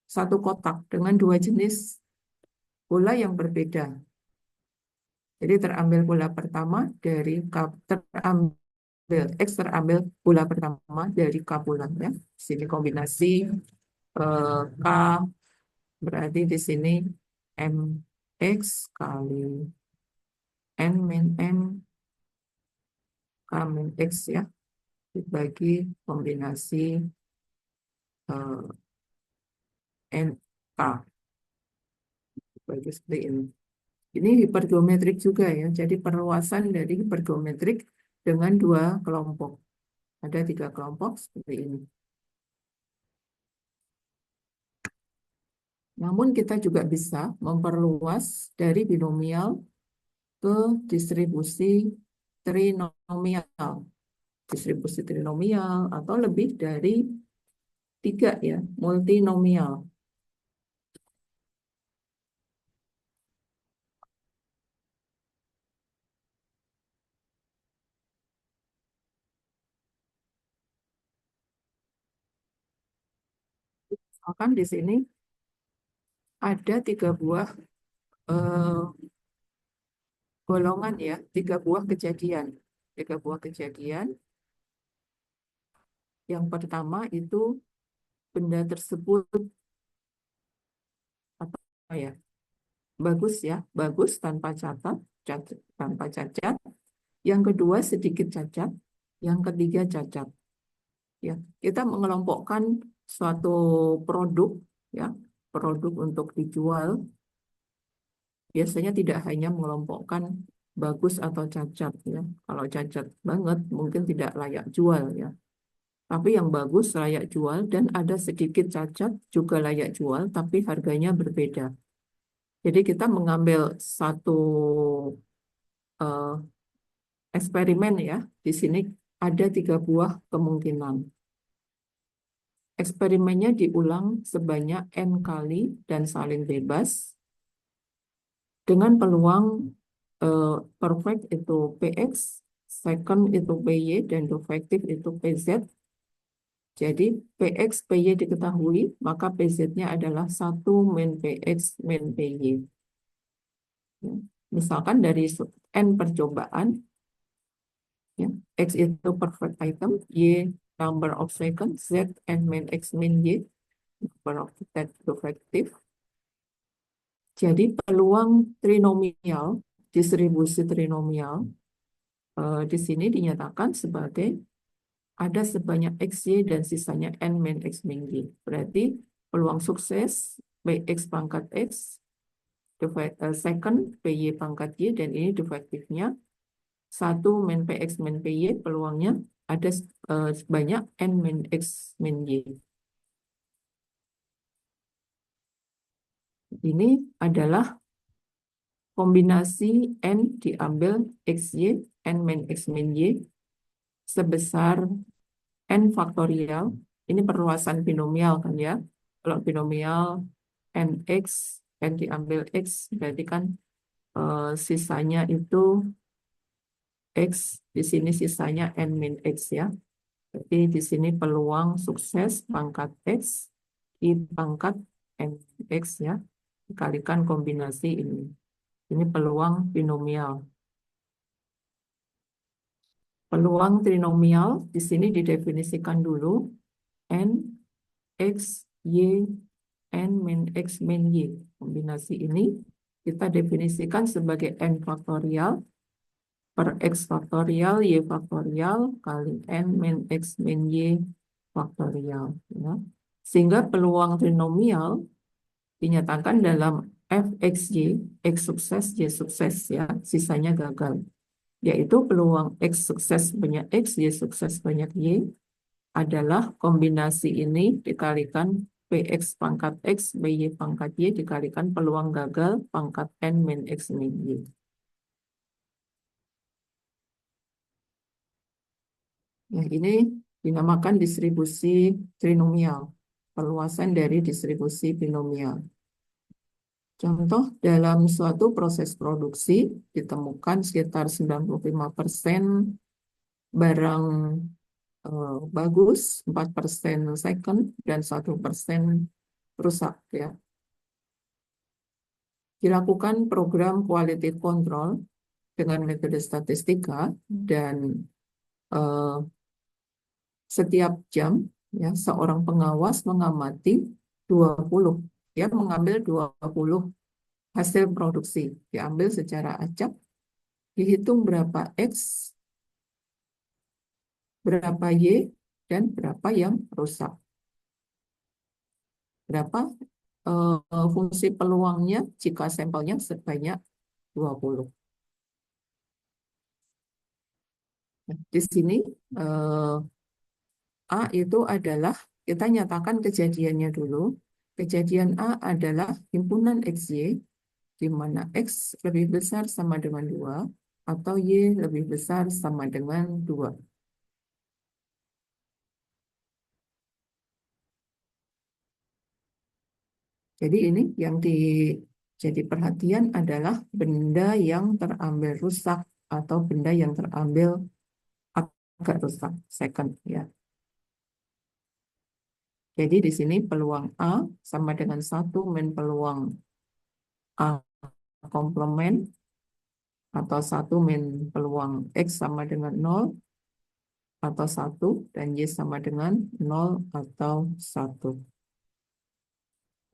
satu kotak dengan dua jenis bola yang berbeda. Jadi terambil bola pertama dari K, X terambil bola pertama dari K bola. Ya. Sini kombinasi K berarti di sini MX kali N min M K min X ya. Dibagi kombinasi NK. Bagi seperti ini. Ini hipergeometrik juga ya. Jadi perluasan dari hipergeometrik dengan dua kelompok. Ada tiga kelompok seperti ini. Namun kita juga bisa memperluas dari binomial ke distribusi trinomial. Distribusi trinomial atau lebih dari tiga ya, multinomial. Misalkan di sini ada tiga buah golongan ya, tiga buah kejadian. Tiga buah kejadian. Yang pertama itu benda tersebut apa ya? Bagus ya, bagus tanpa tanpa cacat. Yang kedua sedikit cacat, yang ketiga cacat. Ya, kita mengelompokkan suatu produk ya, produk untuk dijual biasanya tidak hanya mengelompokkan bagus atau cacat ya. Kalau cacat banget mungkin tidak layak jual ya. Tapi yang bagus layak jual dan ada sedikit cacat juga layak jual tapi harganya berbeda. Jadi kita mengambil satu eh, eksperimen ya. Di sini ada tiga buah kemungkinan. Eksperimennya diulang sebanyak N kali dan saling bebas dengan peluang perfect itu PX, second itu PY, dan defektif itu PZ. Jadi PX, PY diketahui, maka PZ-nya adalah 1 min PX min PY. Ya. Misalkan dari N percobaan, ya, X itu perfect item, Y number of seconds, Z N min X min Y, number of that defective. Jadi peluang trinomial, distribusi trinomial, di sini dinyatakan sebagai ada sebanyak XY dan sisanya N min X min Y. Berarti peluang sukses PX pangkat X, second PY pangkat Y, dan ini defektifnya 1 min PX min PY, peluangnya ada sebanyak N min X min Y. Ini adalah kombinasi N diambil XY, N min X min Y, sebesar N faktorial. Ini perluasan binomial kan ya. Kalau binomial NX, N diambil X, berarti kan sisanya itu X, di sini sisanya N min X ya. Jadi di sini peluang sukses pangkat X, I pangkat N X ya, dikalikan kombinasi ini. Ini peluang binomial. Peluang trinomial di sini didefinisikan dulu. N, X, Y, N min X min Y. Kombinasi ini kita definisikan sebagai N faktorial per X faktorial Y faktorial kali N min X min Y faktorial. Ya. Sehingga peluang trinomial dinyatakan dalam fxy, X sukses, Y sukses ya, sisanya gagal. Yaitu peluang X sukses banyak X, Y sukses banyak Y adalah kombinasi ini dikalikan PX pangkat X, BY pangkat Y dikalikan peluang gagal pangkat N min X min Y. Ya, ini dinamakan distribusi trinomial, perluasan dari distribusi binomial. Contoh, dalam suatu proses produksi ditemukan sekitar 95% barang bagus, 4% second, dan 1% rusak. Ya. Dilakukan program quality control dengan metode statistika dan eh, setiap jam ya seorang pengawas mengamati 20, ya mengambil 20 hasil produksi, diambil secara acak, dihitung berapa X, berapa Y, dan berapa yang rusak. Berapa fungsi peluangnya jika sampelnya sebanyak 20. Nah, di sini eh, A itu adalah, kita nyatakan kejadiannya dulu. Kejadian A adalah himpunan XY, di mana X lebih besar sama dengan 2, atau Y lebih besar sama dengan 2. Jadi ini yang jadi perhatian adalah benda yang terambil rusak atau benda yang terambil agak rusak, second ya. Jadi di sini peluang A sama dengan 1 min peluang A komplement, atau 1 min peluang X sama dengan 0 atau 1, dan Y sama dengan 0 atau 1.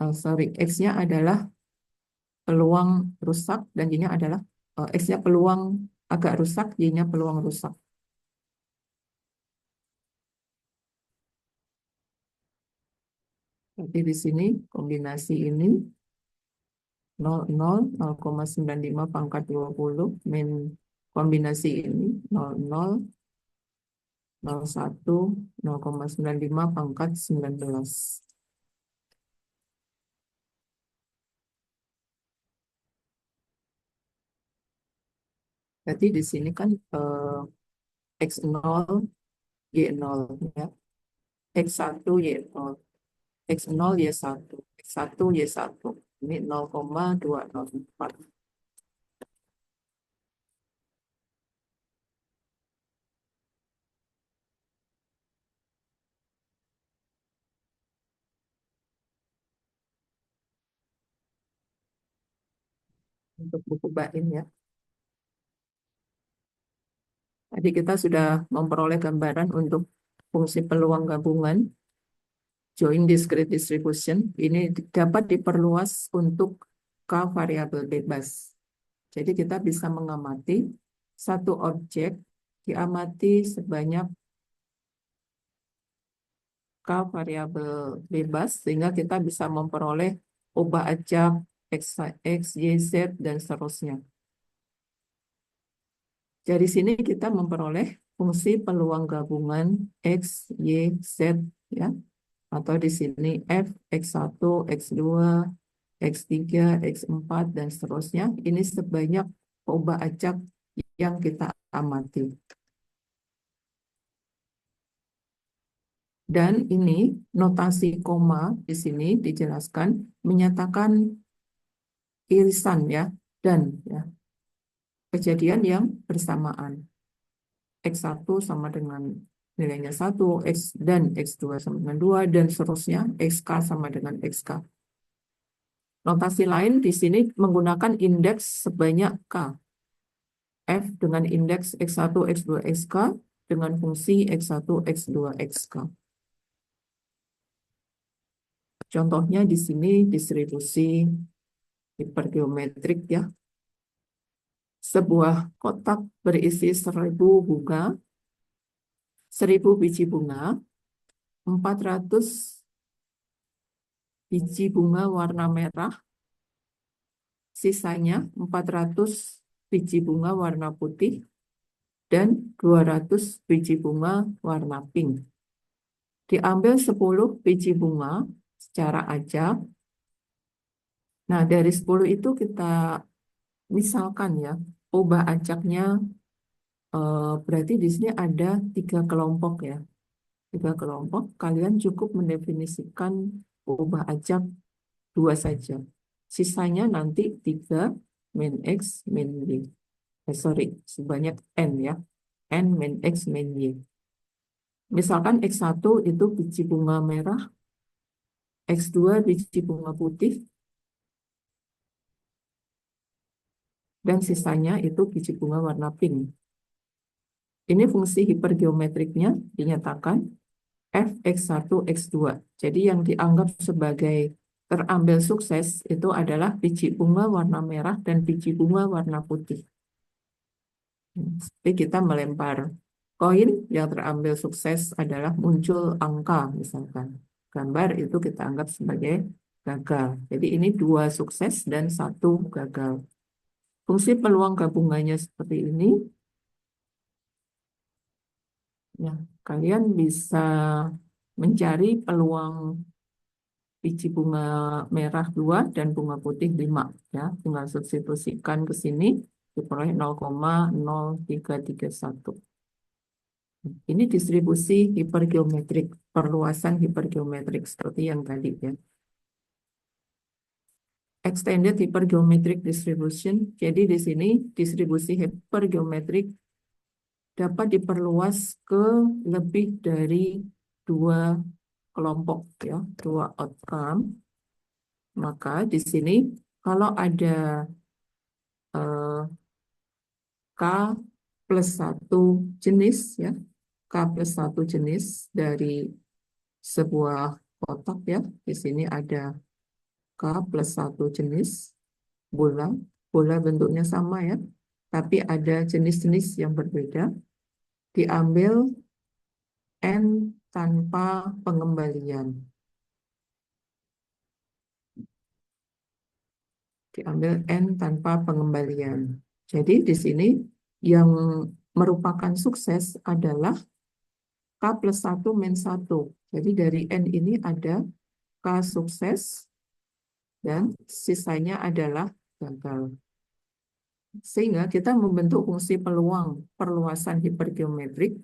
Sorry, X-nya adalah peluang rusak dan Y-nya adalah X-nya peluang agak rusak, Y-nya peluang rusak. Jadi di sini kombinasi ini 0,95 pangkat 20 min kombinasi ini 0,1 0,95 pangkat 19. Jadi di sini kan X0, Y0 ya. X1, Y0. X0, Y1. X1, Y1. Ini 0,204. Untuk buku bain ya. Tadi kita sudah memperoleh gambaran untuk fungsi peluang gabungan, joint discrete distribution. Ini dapat diperluas untuk K variabel bebas. Jadi kita bisa mengamati satu objek, diamati sebanyak K variabel bebas, sehingga kita bisa memperoleh ubah acak X, Y, Z, dan seterusnya. Dari sini kita memperoleh fungsi peluang gabungan X, Y, Z, ya, atau di sini F, X1, X2, X3, X4, dan seterusnya. Ini sebanyak ubah acak yang kita amati. Dan ini notasi koma di sini dijelaskan menyatakan irisan ya, dan ya, kejadian yang bersamaan. X1 sama dengan nilainya 1, X dan X2 sama dengan 2, dan seterusnya XK sama dengan XK. Notasi lain di sini menggunakan indeks sebanyak K. F dengan indeks X1, X2, XK dengan fungsi X1, X2, XK. Contohnya di sini distribusi hipergeometrik ya. Sebuah kotak berisi 1000 bunga, 1000 biji bunga, 400 biji bunga warna merah, sisanya 400 biji bunga warna putih, dan 200 biji bunga warna pink. Diambil 10 biji bunga secara acak. Nah, dari 10 itu kita misalkan ya, ubah acaknya berarti di sini ada 3 kelompok ya. 3 kelompok, kalian cukup mendefinisikan ubah acak 2 saja. Sisanya nanti 3 min X min Y. Sorry, sebanyak N ya. N min X min Y. Misalkan X1 itu biji bunga merah, X2 biji bunga putih, dan sisanya itu biji bunga warna pink. Ini fungsi hipergeometriknya dinyatakan Fx1, X2. Jadi yang dianggap sebagai terambil sukses itu adalah biji bunga warna merah dan biji bunga warna putih. Jadi kita melempar koin, yang terambil sukses adalah muncul angka misalkan. Gambar itu kita anggap sebagai gagal. Jadi ini 2 sukses dan 1 gagal. Fungsi peluang gabungannya seperti ini. Ya, kalian bisa mencari peluang biji bunga merah 2 dan bunga putih 5. Ya, tinggal substitusikan ke sini, diperoleh 0,0331. Ini distribusi hipergeometrik, perluasan hipergeometrik seperti yang tadi ya. Extended hypergeometric distribution. Jadi di sini distribusi hipergeometrik dapat diperluas ke lebih dari 2 kelompok ya, 2 outcome. Maka di sini kalau ada K plus 1 jenis ya, K plus 1 jenis dari sebuah kotak ya. Di sini ada K plus 1 jenis bola. Bola bentuknya sama ya, tapi ada jenis-jenis yang berbeda. Diambil N tanpa pengembalian. Diambil N tanpa pengembalian. Jadi di sini yang merupakan sukses adalah K plus 1 min 1. Jadi dari N ini ada K sukses dan sisanya adalah gagal. Sehingga kita membentuk fungsi peluang perluasan hipergeometrik,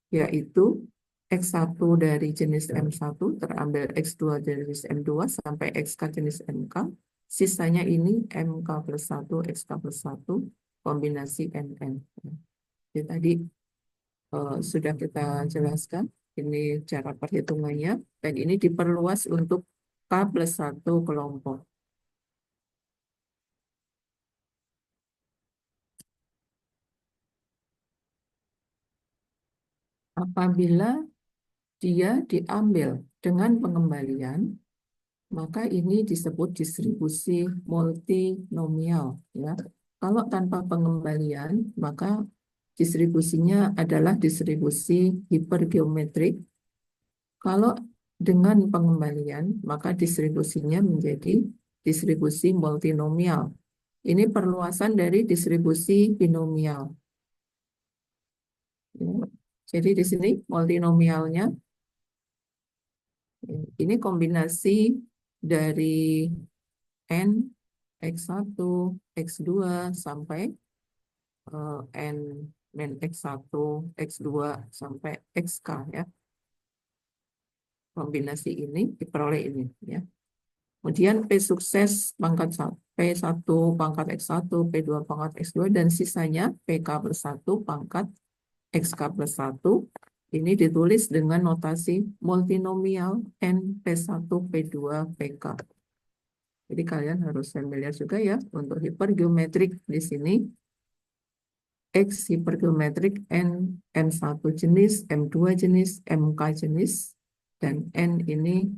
yaitu X1 dari jenis M1 terambil X2 dari jenis M2 sampai XK jenis MK. Sisanya ini MK plus 1, XK plus 1, kombinasi NN. Jadi tadi sudah kita jelaskan, ini cara perhitungannya, dan ini diperluas untuk K plus 1 kelompok. Apabila dia diambil dengan pengembalian, maka ini disebut distribusi multinomial. Ya. Kalau tanpa pengembalian, maka distribusinya adalah distribusi hipergeometrik Kalau dengan pengembalian, maka distribusinya menjadi distribusi multinomial. Ini perluasan dari distribusi binomial. Ya. Jadi di sini multinomialnya ini kombinasi dari n, x1, x2 sampai n min x1, x2 sampai xk ya. Kombinasi ini diperoleh ini ya. Kemudian P sukses pangkat P1 pangkat X1, P2 pangkat X2, dan sisanya PK plus 1 pangkat XK plus 1. Ini ditulis dengan notasi multinomial N P1, P2, PK. Jadi kalian harus familiar juga ya untuk hipergeometrik di sini. X hipergeometrik N, M1 jenis, M2 jenis, MK jenis, dan N ini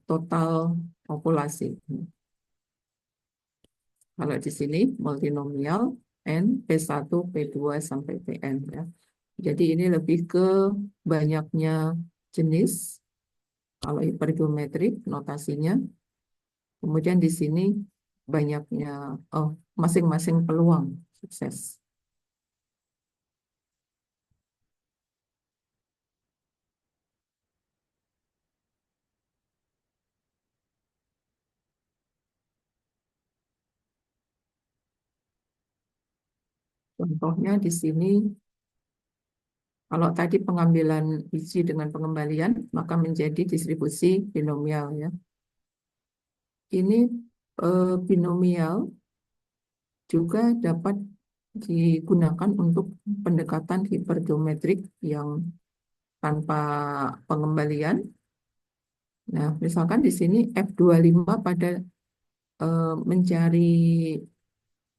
total populasi. Kalau di sini multinomial N, P1, P2, sampai Pn ya. Jadi ini lebih ke banyaknya jenis. Kalau hipergeometrik notasinya. Kemudian di sini banyaknya masing-masing peluang sukses. Contohnya di sini, kalau tadi pengambilan biji dengan pengembalian, maka menjadi distribusi binomial ya. Ini binomial juga dapat digunakan untuk pendekatan hipergeometrik yang tanpa pengembalian. Nah, misalkan di sini F25 pada mencari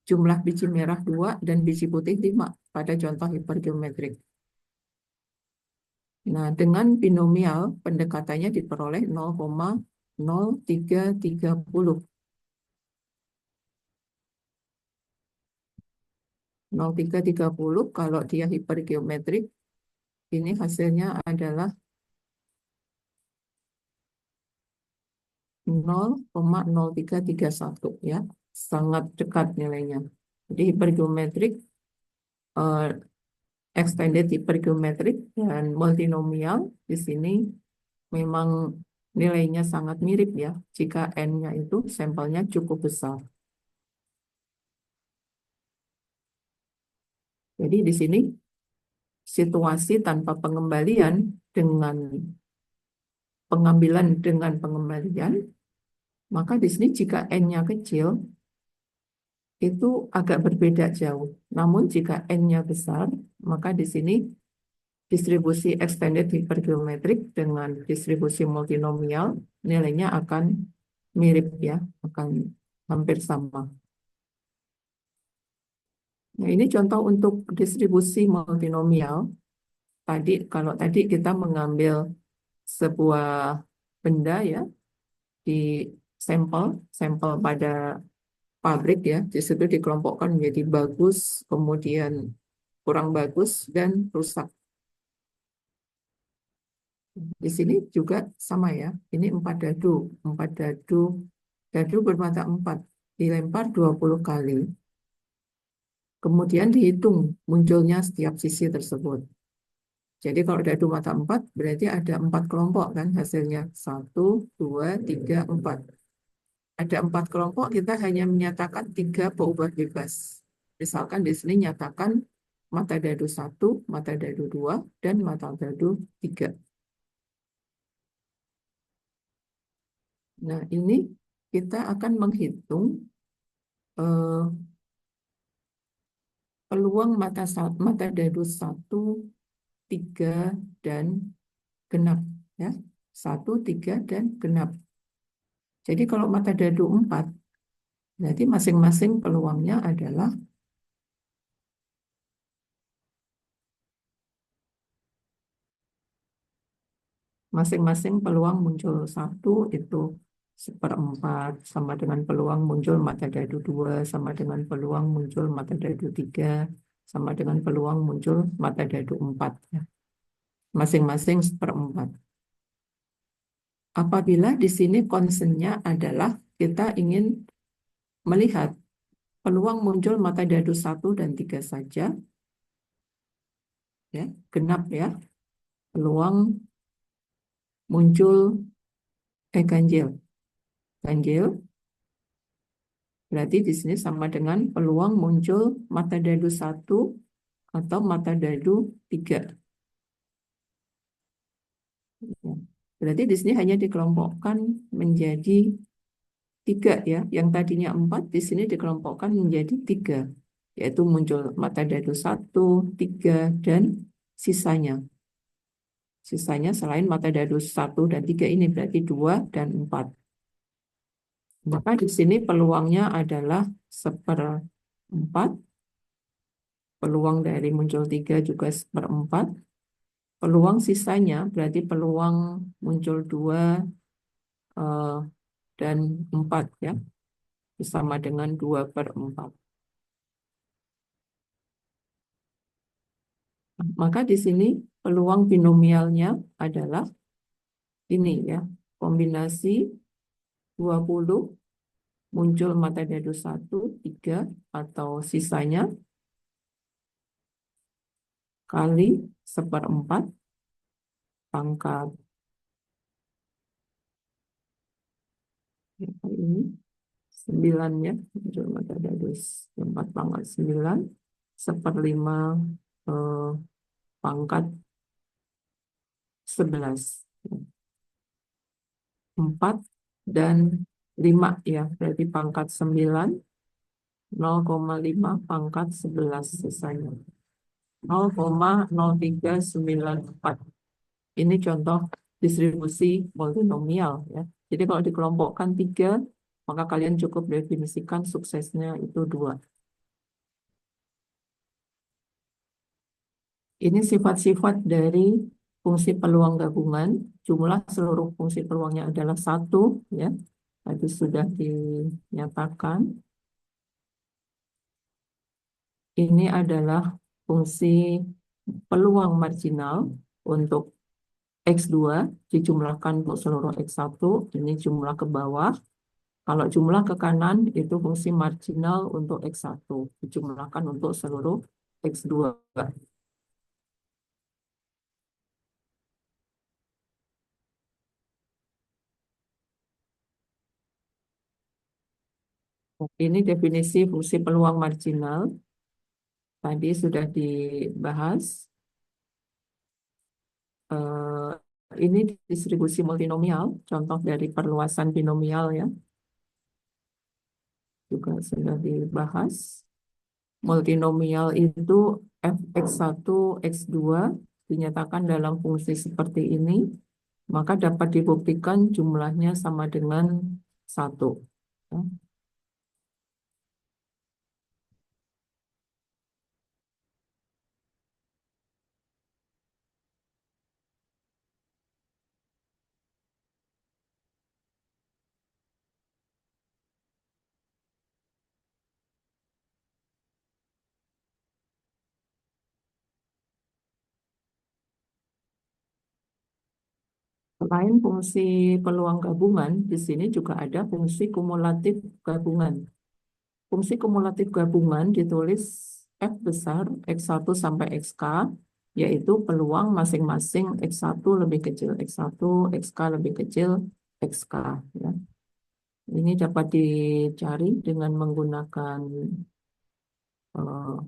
jumlah biji merah 2 dan biji putih 5 pada contoh hipergeometrik. Nah, dengan binomial pendekatannya diperoleh 0,0330. 0,330 kalau dia hipergeometrik, ini hasilnya adalah 0,0331 ya, sangat dekat nilainya. Jadi hipergeometrik, eh, extended hipergeometrik dan multinomial di sini memang nilainya sangat mirip ya, jika n-nya itu sampelnya cukup besar. Jadi di sini situasi tanpa pengembalian dengan pengambilan dengan pengembalian, maka di sini jika n-nya kecil itu agak berbeda jauh. Namun jika n-nya besar, maka di sini distribusi extended hypergeometric dengan distribusi multinomial nilainya akan mirip ya, akan hampir sama. Nah, ini contoh untuk distribusi multinomial. Kalau tadi kita mengambil sebuah benda ya di sampel, sampel pada pabrik ya, di situ dikelompokkan menjadi bagus, kemudian kurang bagus, dan rusak. Di sini juga sama ya, ini 4 dadu, dadu bermata 4, dilempar 20 kali, kemudian dihitung munculnya setiap sisi tersebut. Jadi kalau dadu mata 4, berarti ada 4 kelompok kan hasilnya, 1, 2, 3, 4. Ada 4 kelompok, kita hanya menyatakan 3 peubah bebas. Misalkan di sini nyatakan mata dadu 1, mata dadu 2, dan mata dadu 3. Nah, ini kita akan menghitung eh, peluang mata dadu 1, 3, dan genap. Ya. 1, 3, dan genap. Jadi kalau mata dadu 4, berarti masing-masing peluangnya adalah masing-masing peluang muncul 1 itu 1/4 sama dengan peluang muncul mata dadu 2 sama dengan peluang muncul mata dadu 3 sama dengan peluang muncul mata dadu 4 ya. Masing-masing 1/4. Apabila di sini concernnya adalah kita ingin melihat peluang muncul mata dadu satu dan 3 saja, ya, genap ya, peluang muncul ganjil. Ganjil berarti di sini sama dengan peluang muncul mata dadu satu atau mata dadu 3. Ya. Berarti di sini hanya dikelompokkan menjadi 3 ya. Yang tadinya 4 di sini dikelompokkan menjadi 3, yaitu muncul mata dadu satu, 3, dan sisanya. Sisanya selain mata dadu satu dan 3 ini berarti 2 dan 4. Maka di sini peluangnya adalah 1/4. Peluang dari muncul 3 juga 1/4. Peluang sisanya berarti peluang muncul 2 eh, dan 4 ya. Sama dengan 2/4. Maka di sini peluang binomialnya adalah ini ya. Kombinasi 20 muncul mata dadu satu, 3 atau sisanya kali 1/4 pangkat apa ini 9 ya. Muncul mata dadu 4 pangkat 9 1/5 eh, pangkat 11. 4 dan 5 ya. Berarti pangkat 9, 0,5 pangkat 11 sisanya. 0,0394. Ini contoh distribusi multinomial ya. Jadi kalau dikelompokkan 3, maka kalian cukup definisikan suksesnya itu 2. Ini sifat-sifat dari fungsi peluang gabungan. Jumlah seluruh fungsi peluangnya adalah 1 ya. Tadi sudah dinyatakan. Ini adalah fungsi peluang marginal untuk X2 dijumlahkan untuk seluruh X1, ini jumlah ke bawah. Kalau jumlah ke kanan itu fungsi marginal untuk X1 dijumlahkan untuk seluruh X2. Ini definisi fungsi peluang marginal. Tadi sudah dibahas. Ini distribusi multinomial, contoh dari perluasan binomial ya, juga sudah dibahas. Multinomial itu fx1, x2 dinyatakan dalam fungsi seperti ini, maka dapat dibuktikan jumlahnya sama dengan 1. Ya. Selain fungsi peluang gabungan, di sini juga ada fungsi kumulatif gabungan. Fungsi kumulatif gabungan ditulis F besar X1 sampai XK, yaitu peluang masing-masing X1 lebih kecil X1, XK lebih kecil XK. Ya. Ini dapat dicari dengan menggunakan eh,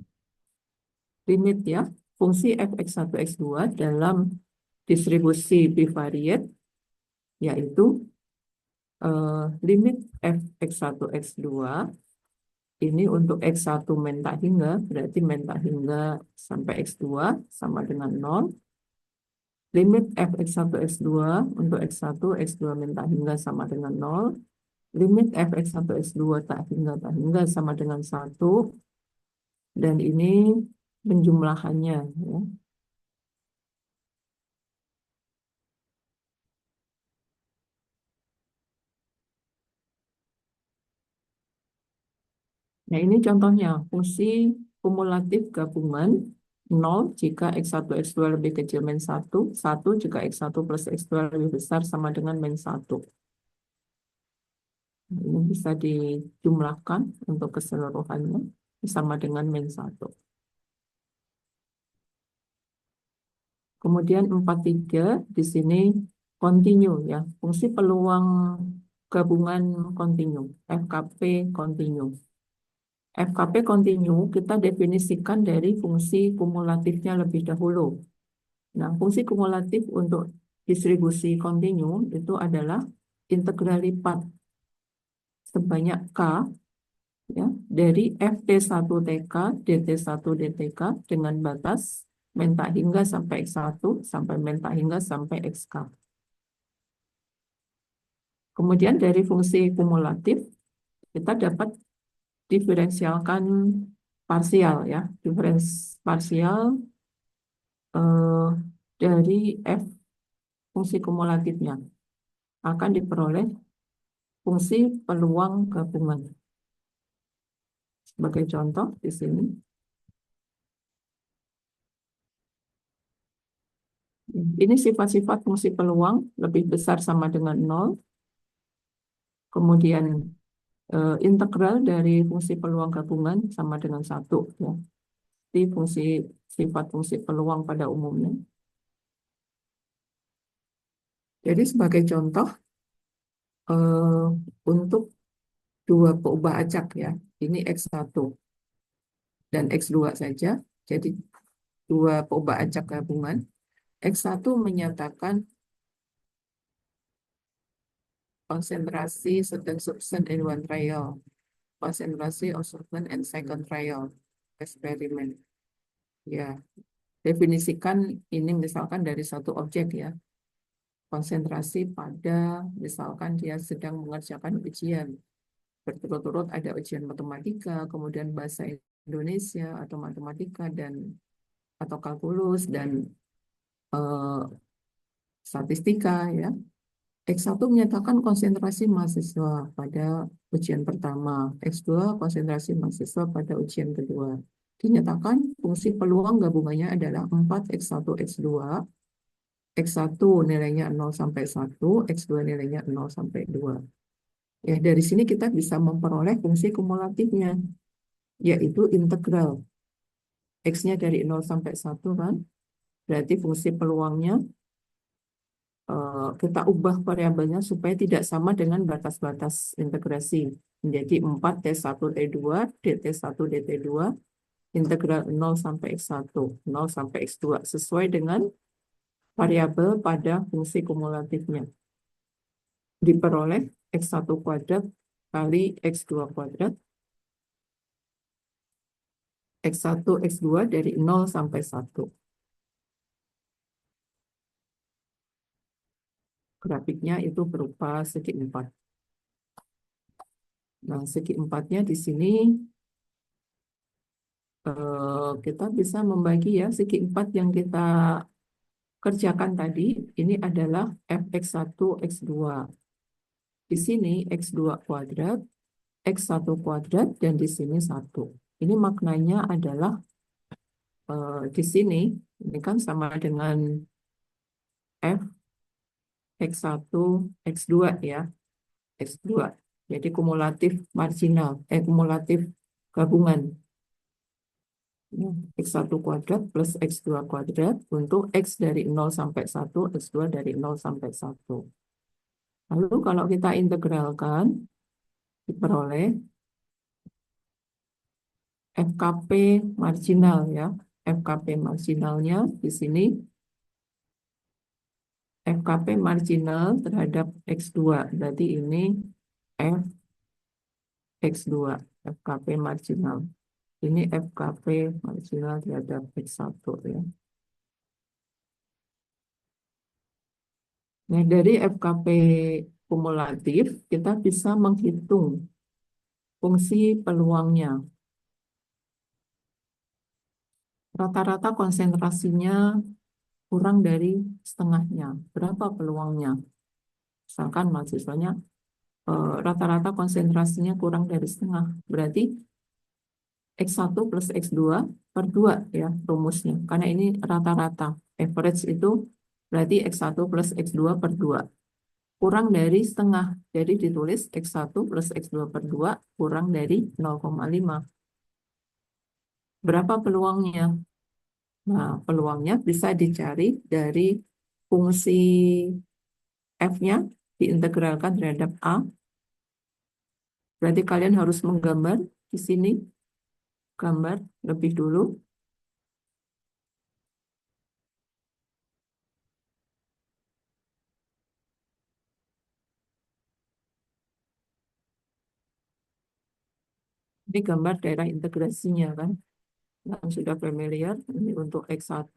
limit ya. Fungsi fx1, x2 dalam distribusi bivariate, yaitu limit fx1, x2 ini untuk X1 men tak hingga, berarti men tak hingga sampai X2 sama dengan 0. Limit fx1, x2 untuk X1, x2 men tak hingga sama dengan 0. Limit fx1, x2 tak hingga sama dengan 1. Dan ini penjumlahannya. Ya. Nah ini contohnya, fungsi kumulatif gabungan 0 jika X1, X2 lebih kecil min 1, 1 jika X1 plus X2 lebih besar sama dengan min 1. Ini bisa dijumlahkan untuk keseluruhannya sama dengan min 1. Kemudian 43 di sini continue ya, fungsi peluang gabungan continue, FKP continue. FKP continue kita definisikan dari fungsi kumulatifnya lebih dahulu. Nah, fungsi kumulatif untuk distribusi continue itu adalah integral lipat sebanyak K ya, dari FT1TK, DT1 DTK dengan batas min tak hingga sampai X1 sampai min tak hingga sampai XK. Kemudian dari fungsi kumulatif kita dapat diferensialkan parsial ya, parsial eh, dari F fungsi kumulatifnya akan diperoleh fungsi peluang gabungan. Sebagai contoh di sini, ini sifat-sifat fungsi peluang lebih besar sama dengan 0, kemudian integral dari fungsi peluang gabungan sama dengan 1 ya. Di fungsi sifat fungsi peluang pada umumnya. Jadi sebagai contoh untuk dua peubah acak ya, ini X1 dan X2 saja. Jadi dua peubah acak gabungan. X1 menyatakan konsentrasi certain substance in one trial, konsentrasi of substance and second trial eksperimen. Ya, definisikan ini misalkan dari satu objek ya, konsentrasi pada misalkan dia sedang mengerjakan ujian berturut-turut, ada ujian matematika, kemudian bahasa Indonesia atau matematika dan atau kalkulus dan eh, statistika ya. X1 menyatakan konsentrasi mahasiswa pada ujian pertama, X2 konsentrasi mahasiswa pada ujian kedua. Dinyatakan fungsi peluang gabungannya adalah 4 X1 X2. X1 nilainya 0 sampai 1, X2 nilainya 0 sampai 2. Ya, dari sini kita bisa memperoleh fungsi kumulatifnya, yaitu integral. X-nya dari 0 sampai 1 kan, berarti fungsi peluangnya kita ubah variabelnya supaya tidak sama dengan batas-batas integrasi. Menjadi 4 T1 T2, DT1 DT2, integral 0 sampai X1, 0 sampai X2, sesuai dengan variabel pada fungsi kumulatifnya. Diperoleh X1 kuadrat kali X2 kuadrat, X1, X2 dari 0 sampai 1. Grafiknya itu berupa segi 4. Nah, segi 4-nya di sini kita bisa membagi ya, segi 4 yang kita kerjakan tadi, ini adalah fx1, x2. Di sini x2 kuadrat, x1 kuadrat, dan di sini 1. Ini maknanya adalah di sini, ini kan sama dengan f x1, x2 ya, x2. Jadi kumulatif marginal, kumulatif gabungan. X1 kuadrat plus X2 kuadrat untuk X dari 0 sampai 1, X2 dari 0 sampai 1. Lalu kalau kita integralkan, diperoleh FKP marginal ya. FKP marginalnya di sini, FKP marginal terhadap X2. Berarti ini F X2, FKP marginal. Ini FKP marginal terhadap X1 ya. Nah, dari FKP kumulatif, kita bisa menghitung fungsi peluangnya. Rata-rata konsentrasinya kurang dari setengahnya. Berapa peluangnya? Misalkan mahasiswanya rata-rata konsentrasinya kurang dari setengah. Berarti X1 plus X2 per 2 ya rumusnya. Karena ini rata-rata. Average itu berarti X1 plus X2 per 2. Kurang dari setengah. Jadi ditulis X1 plus X2 per 2 kurang dari 0,5. Berapa peluangnya? Nah, peluangnya bisa dicari dari fungsi F-nya diintegralkan terhadap A. Berarti kalian harus menggambar di sini. Gambar lebih dulu. Ini gambar daerah integrasinya kan. Yang sudah familiar. Ini untuk X1,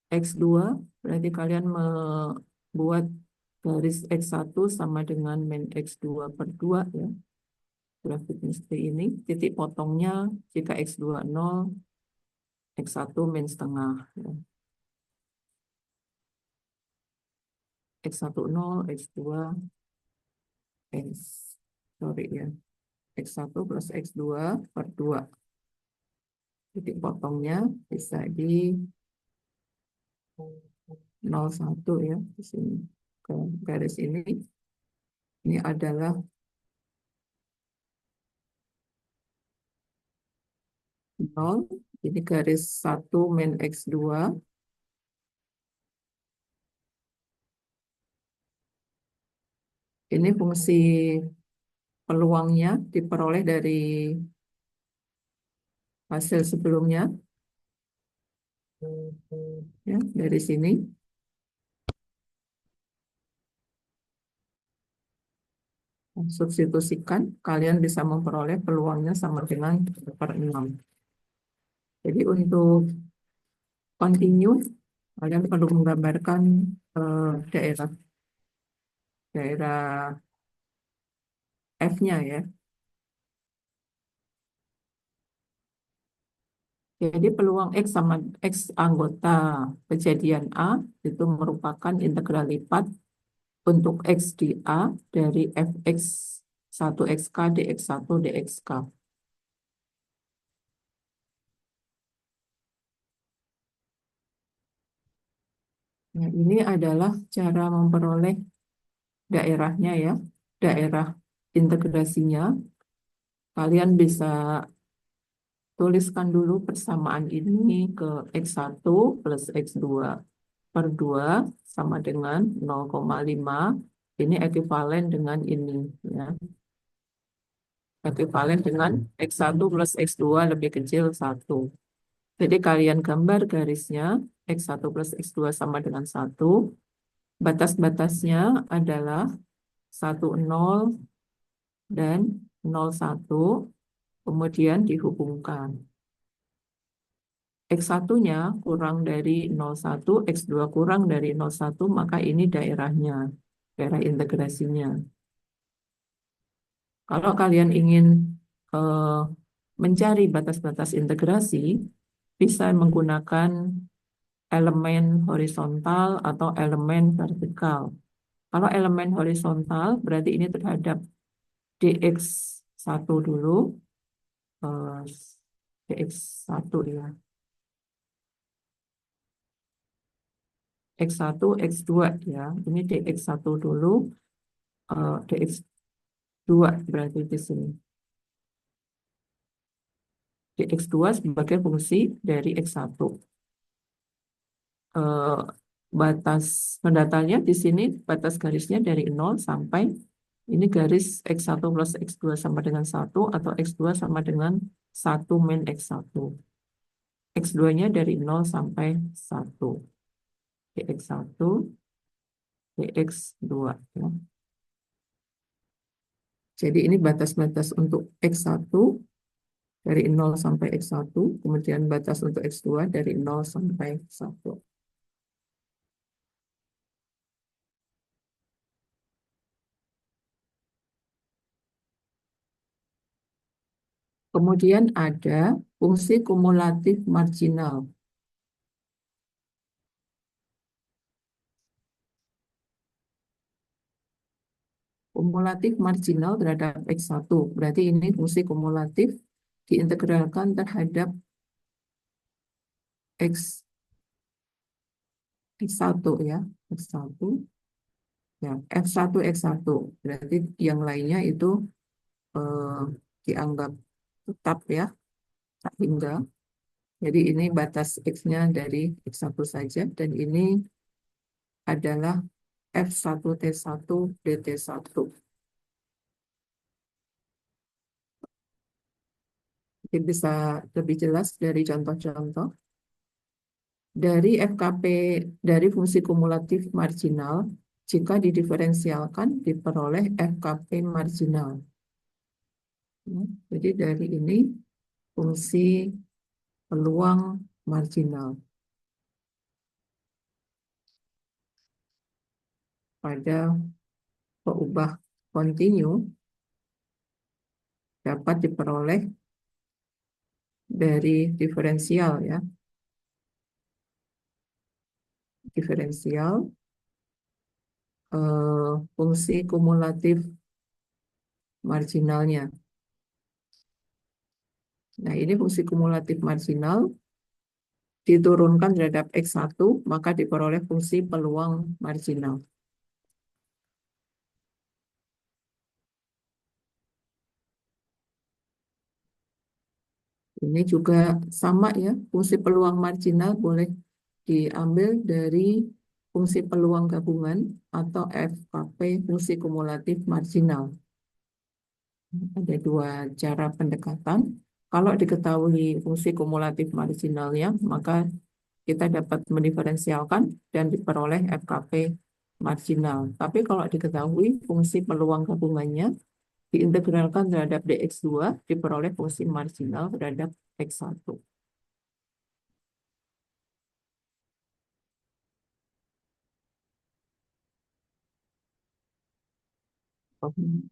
X2. Berarti kalian membuat garis X1 sama dengan min X2 per 2 ya. Grafik seperti ini. Titik potongnya jika X2 0, X1 min setengah. Ya. X1 0, X2, X. Sorry ya. X1 plus X2 per 2. Titik potongnya bisa di 0,1 ya. Di sini. Ke garis ini. Ini adalah 0. Ini garis 1 min X2. Ini fungsi peluangnya diperoleh dari hasil sebelumnya. Ya, dari sini. Substitusikan, kalian bisa memperoleh peluangnya sama dengan per 6. Jadi untuk continue, kalian perlu menggambarkan daerah daerah F-nya ya. Jadi peluang X sama X anggota kejadian A itu merupakan integral lipat untuk X di A dari Fx 1xk dx1 dxk. Nah, ini adalah cara memperoleh daerahnya ya, daerah integrasinya. Kalian bisa tuliskan dulu persamaan ini ke X1 plus X2 per 2 sama dengan 0,5. Ini ekuivalen dengan ini ya. Ekuivalen dengan X1 plus X2 lebih kecil 1. Jadi kalian gambar garisnya X1 plus X2 sama dengan 1. Batas-batasnya adalah 10 dan 01, kemudian dihubungkan. X1-nya kurang dari 01, X2 kurang dari 01, maka ini daerahnya, daerah integrasinya. Kalau kalian ingin eh, mencari batas-batas integrasi, bisa menggunakan elemen horizontal atau elemen vertikal. Kalau elemen horizontal, berarti ini terhadap dx1 dulu, eh, dx1 ya, x1, x2 ya. Ini dx1 dulu, dx2 berarti di sini. Dx2 sebagai fungsi dari x1. Eh, Batas pendatanya di sini, batas garisnya dari 0 sampai ini garis x1 plus x2 sama dengan 1 atau x2 sama dengan 1 min x1. X2-nya dari 0 sampai 1. Dx1, dx2 ya. Jadi ini batas-batas untuk X1 dari 0 sampai X1, kemudian batas untuk X2 dari 0 sampai 1. Kemudian ada fungsi kumulatif marginal. Kumulatif marginal terhadap X1. Berarti ini fungsi kumulatif diintegralkan terhadap X, X1 ya. X1, ya, F1 X1. Berarti yang lainnya itu eh, dianggap tetap ya, tak hingga. Jadi ini batas X-nya dari X1 saja, dan ini adalah F1T1 DT1. Jadi bisa lebih jelas dari contoh-contoh. Dari FKP, dari fungsi kumulatif marginal, jika didiferensialkan diperoleh FKP marginal. Ya, jadi dari ini fungsi peluang marginal pada peubah kontinu dapat diperoleh dari diferensial ya, diferensial fungsi kumulatif marginalnya. Nah, ini fungsi kumulatif marginal diturunkan terhadap X1, maka diperoleh fungsi peluang marginal. Ini juga sama ya, fungsi peluang marginal boleh diambil dari fungsi peluang gabungan atau FKP fungsi kumulatif marginal. Ada dua cara pendekatan. Kalau diketahui fungsi kumulatif marginalnya, maka kita dapat mendiferensialkan dan diperoleh FKP marginal. Tapi kalau diketahui fungsi peluang gabungannya, diintegralkan terhadap dx2, diperoleh fungsi marginal terhadap x1. X1,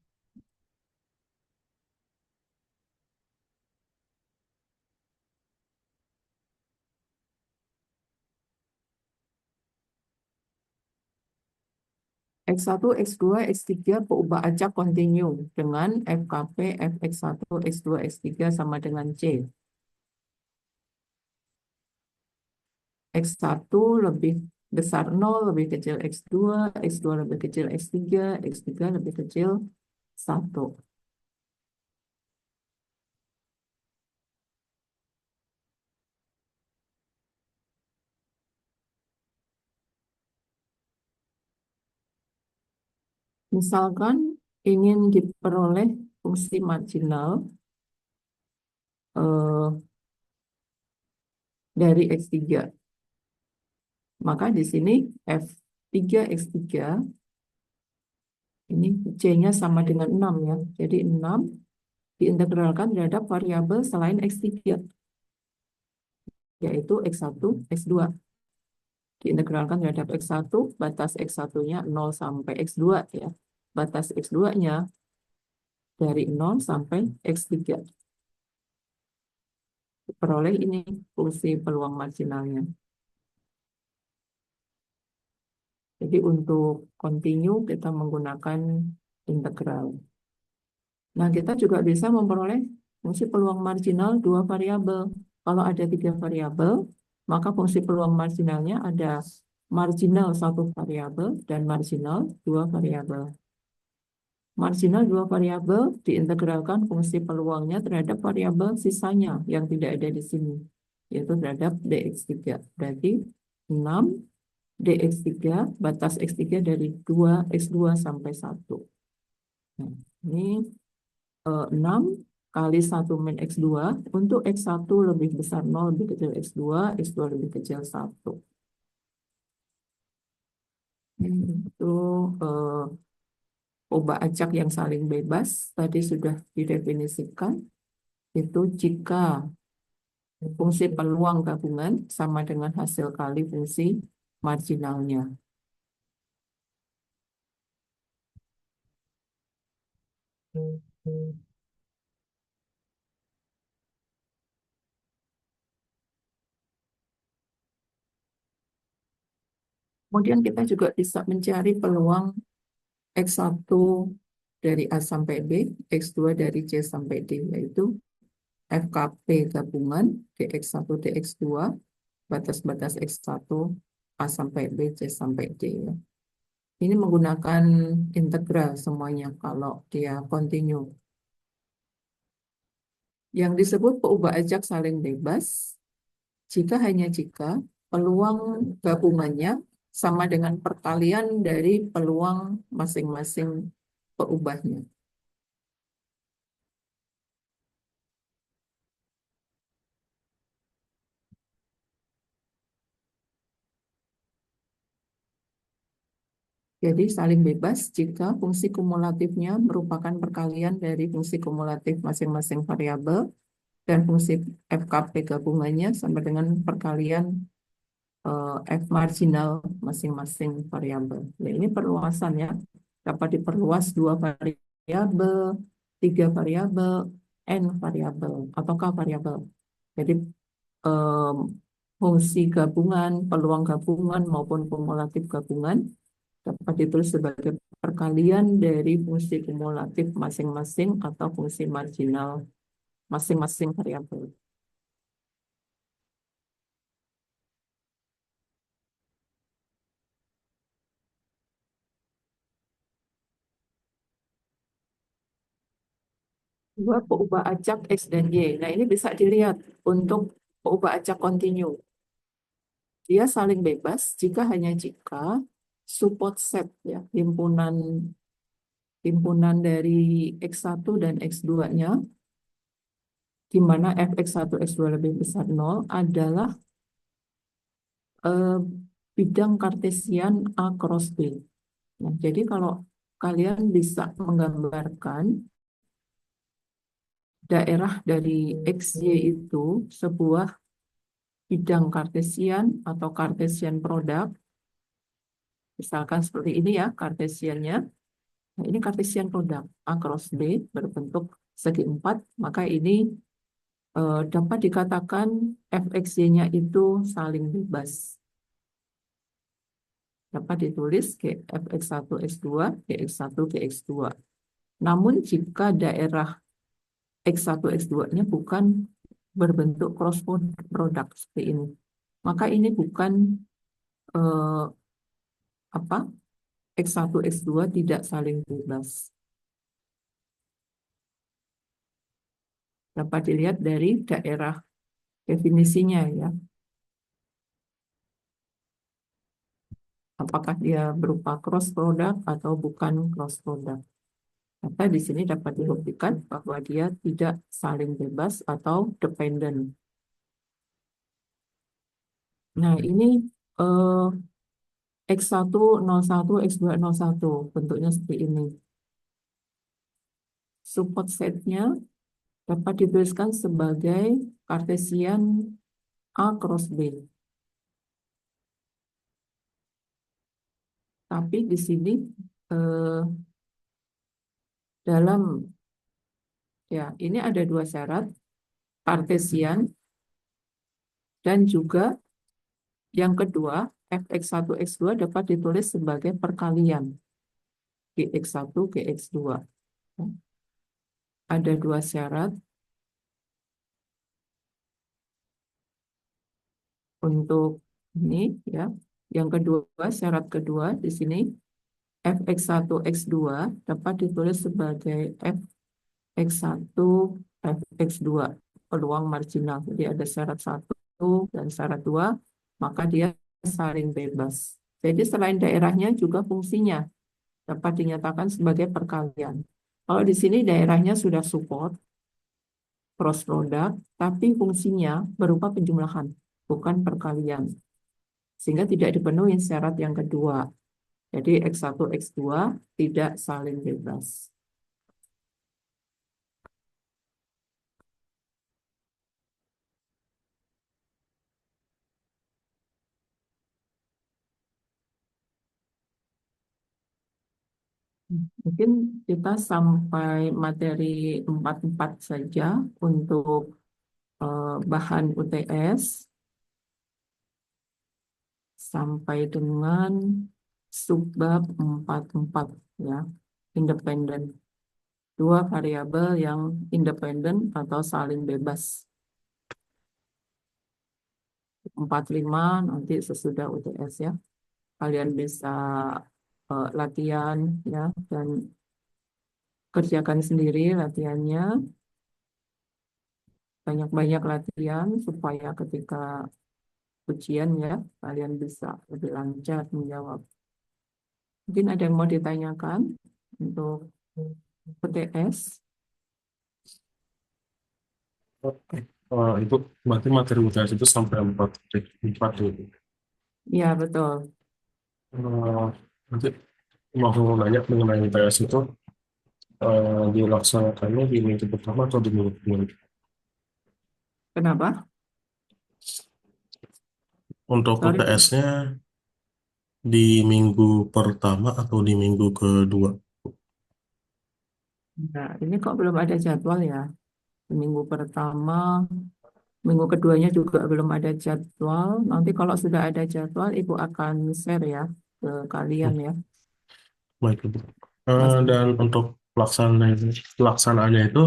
X2, X3 peubah acak kontinu dengan FKP Fx1, X2, X3 sama dengan C. X1 lebih besar 0, lebih kecil X2, X2 lebih kecil X3, X3 lebih kecil 1. Misalkan ingin diperoleh fungsi marginal eh, dari X3. Maka di sini F3 X3 ini C-nya sama dengan 6 ya. Jadi 6 diintegralkan terhadap variabel selain X3, yaitu X1, X2. Diintegralkan terhadap X1, batas X1-nya 0 sampai X2 ya. Batas X2-nya dari 0 sampai X3. Peroleh ini fungsi peluang marginalnya. Jadi untuk continue kita menggunakan integral. Nah, kita juga bisa memperoleh fungsi peluang marginal dua variabel. Kalau ada tiga variabel, maka fungsi peluang marginalnya ada marginal satu variabel dan marginal dua variabel. Marginal dua variabel diintegralkan fungsi peluangnya terhadap variabel sisanya yang tidak ada di sini, yaitu terhadap dx3. Berarti 6 dx3, batas x3 dari 2, x2 sampai 1. Nah, ini 6 kali 1 min x2 untuk x1 lebih besar 0, lebih kecil x2, x2 lebih kecil 1. Itu ubah acak yang saling bebas tadi sudah didefinisikan. Itu jika fungsi peluang gabungan sama dengan hasil kali fungsi marginalnya. Kemudian kita juga bisa mencari peluang X1 dari A sampai B, X2 dari C sampai D, yaitu FKP gabungan, DX1, DX2, batas-batas X1, A sampai B, C sampai D, ya. Ini menggunakan integral semuanya kalau dia continue. Yang disebut peubah ajak saling bebas hanya jika peluang gabungannya sama dengan perkalian dari peluang masing-masing peubahnya. Jadi saling bebas jika fungsi kumulatifnya merupakan perkalian dari fungsi kumulatif masing-masing variabel dan fungsi FKP gabungannya sama dengan perkalian F marginal masing-masing variabel. Nah, ini perluasannya dapat diperluas dua variabel, tiga variabel, n variabel, ataukah variabel. Jadi em, fungsi gabungan, peluang gabungan maupun kumulatif gabungan dapat ditulis sebagai perkalian dari fungsi kumulatif masing-masing atau fungsi marginal masing-masing variabel. Dua peubah acak X dan Y. Nah, ini bisa dilihat untuk peubah acak kontinu. Dia saling bebas hanya jika support set, ya, himpunan dari X1 dan X2-nya, di mana fx1, X2 lebih besar nol adalah eh, bidang kartesian A cross B. Nah, jadi kalau kalian bisa menggambarkan daerah dari XY itu sebuah bidang kartesian atau kartesian produk, misalkan seperti ini ya kartesiannya. Nah, ini kartesian produk A cross B berbentuk segi empat, maka ini dapat dikatakan fxy-nya itu saling bebas. Dapat ditulis fx1, x2, gx1, gx2. Namun jika daerah x1, x2-nya bukan berbentuk cross product seperti ini, maka ini bukan eh, apa X1, X2 tidak saling bebas. Dapat dilihat dari daerah definisinya, ya. Apakah dia berupa cross product atau bukan cross product. Maka di sini dapat dibuktikan bahwa dia tidak saling bebas atau dependent. Nah, ini eh, X1 01, X2 01 bentuknya seperti ini. Support setnya dapat dituliskan sebagai kartesian A cross B. Tapi di sini eh, dalam, ya, ini ada dua syarat, kartesian dan juga yang kedua fx1 x2 dapat ditulis sebagai perkalian gx1 gx2. Ada dua syarat untuk ini, ya. Yang kedua, syarat kedua di sini fx1 x2 dapat ditulis sebagai fx1 fx2 peluang marginal. Jadi ada syarat satu dan syarat dua, maka dia saling bebas. Jadi selain daerahnya juga fungsinya dapat dinyatakan sebagai perkalian. Kalau di sini daerahnya sudah support, cross product, tapi fungsinya berupa penjumlahan, bukan perkalian. Sehingga tidak dipenuhi syarat yang kedua. Jadi X1, X2 tidak saling bebas. Mungkin kita sampai materi 44 saja untuk bahan UTS sampai dengan subbab 44, ya, independen. dua variabel yang independen atau saling bebas. 45 nanti sesudah UTS ya. Kalian bisa latihan ya dan kerjakan sendiri latihannya. Banyak-banyak latihan supaya ketika ujian ya kalian bisa lebih lancar menjawab. Mungkin ada yang mau ditanyakan untuk UTS? Oke. Itu berarti materi UTS itu sampai 4 itu. Ya, betul. Nanti mau nanya mengenai UTS itu dilaksanakannya di minggu pertama atau di minggu kedua? Kenapa? Untuk Sorry. UTS-nya di minggu pertama atau di minggu kedua? Nah, ini kok belum ada jadwal ya? Minggu pertama, minggu keduanya juga belum ada jadwal. Nanti kalau sudah ada jadwal, Ibu akan share ya ke kalian Hmm, ya. baik, Ibu. Mas, Dan untuk pelaksanaannya itu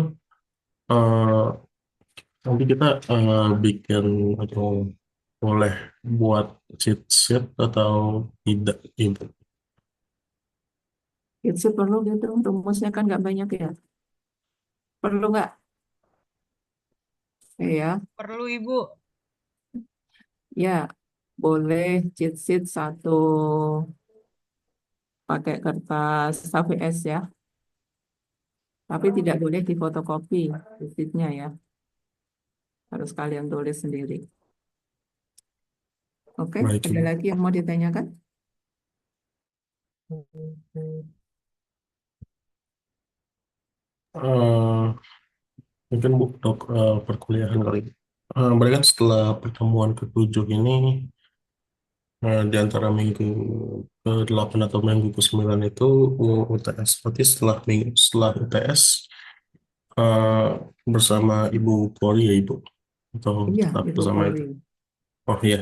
eh, nanti kita bikin atau boleh buat cheat sheet atau tidak, Ibu? itu perlu gitu. Rumusnya kan nggak banyak ya. Perlu nggak? Ya, Perlu Ibu. ya. Boleh cheat sheet satu pakai kertas HVS ya. Tapi tidak boleh difotokopi cheat sheetnya ya. Harus kalian tulis sendiri. Oke, Baik, ada Ibu. lagi yang mau ditanyakan? Eh, Mungkin Bu, untuk perkuliahan kali. Berarti kan setelah pertemuan ke-7 ini, di antara minggu ke-8 atau minggu ke-9 itu UTS. Berarti setelah UTS eh, bersama Ibu Polri ya Ibu? Atau Iya, tetap Ibu bersama Polri. itu? Oh iya,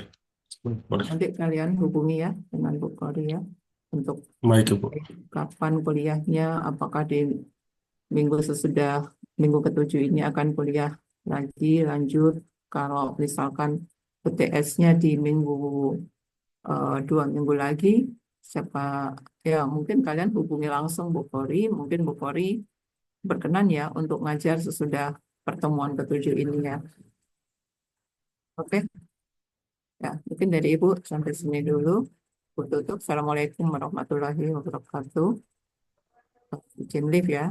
boleh. Nanti kalian hubungi ya dengan Bu Polri ya untuk Baik Ibu. kapan kuliahnya, apakah di minggu sesudah minggu ketujuh ini akan kuliah lagi lanjut. Kalau misalkan UTS-nya di minggu 2 minggu lagi, siapa ya mungkin kalian hubungi langsung Bu Polri, mungkin Bu Polri berkenan ya untuk ngajar sesudah pertemuan ketujuh ini ya. Oke, ya mungkin dari Ibu sampai sini dulu. Bu tutup. Assalamualaikum warahmatullahi wabarakatuh. Izin live ya.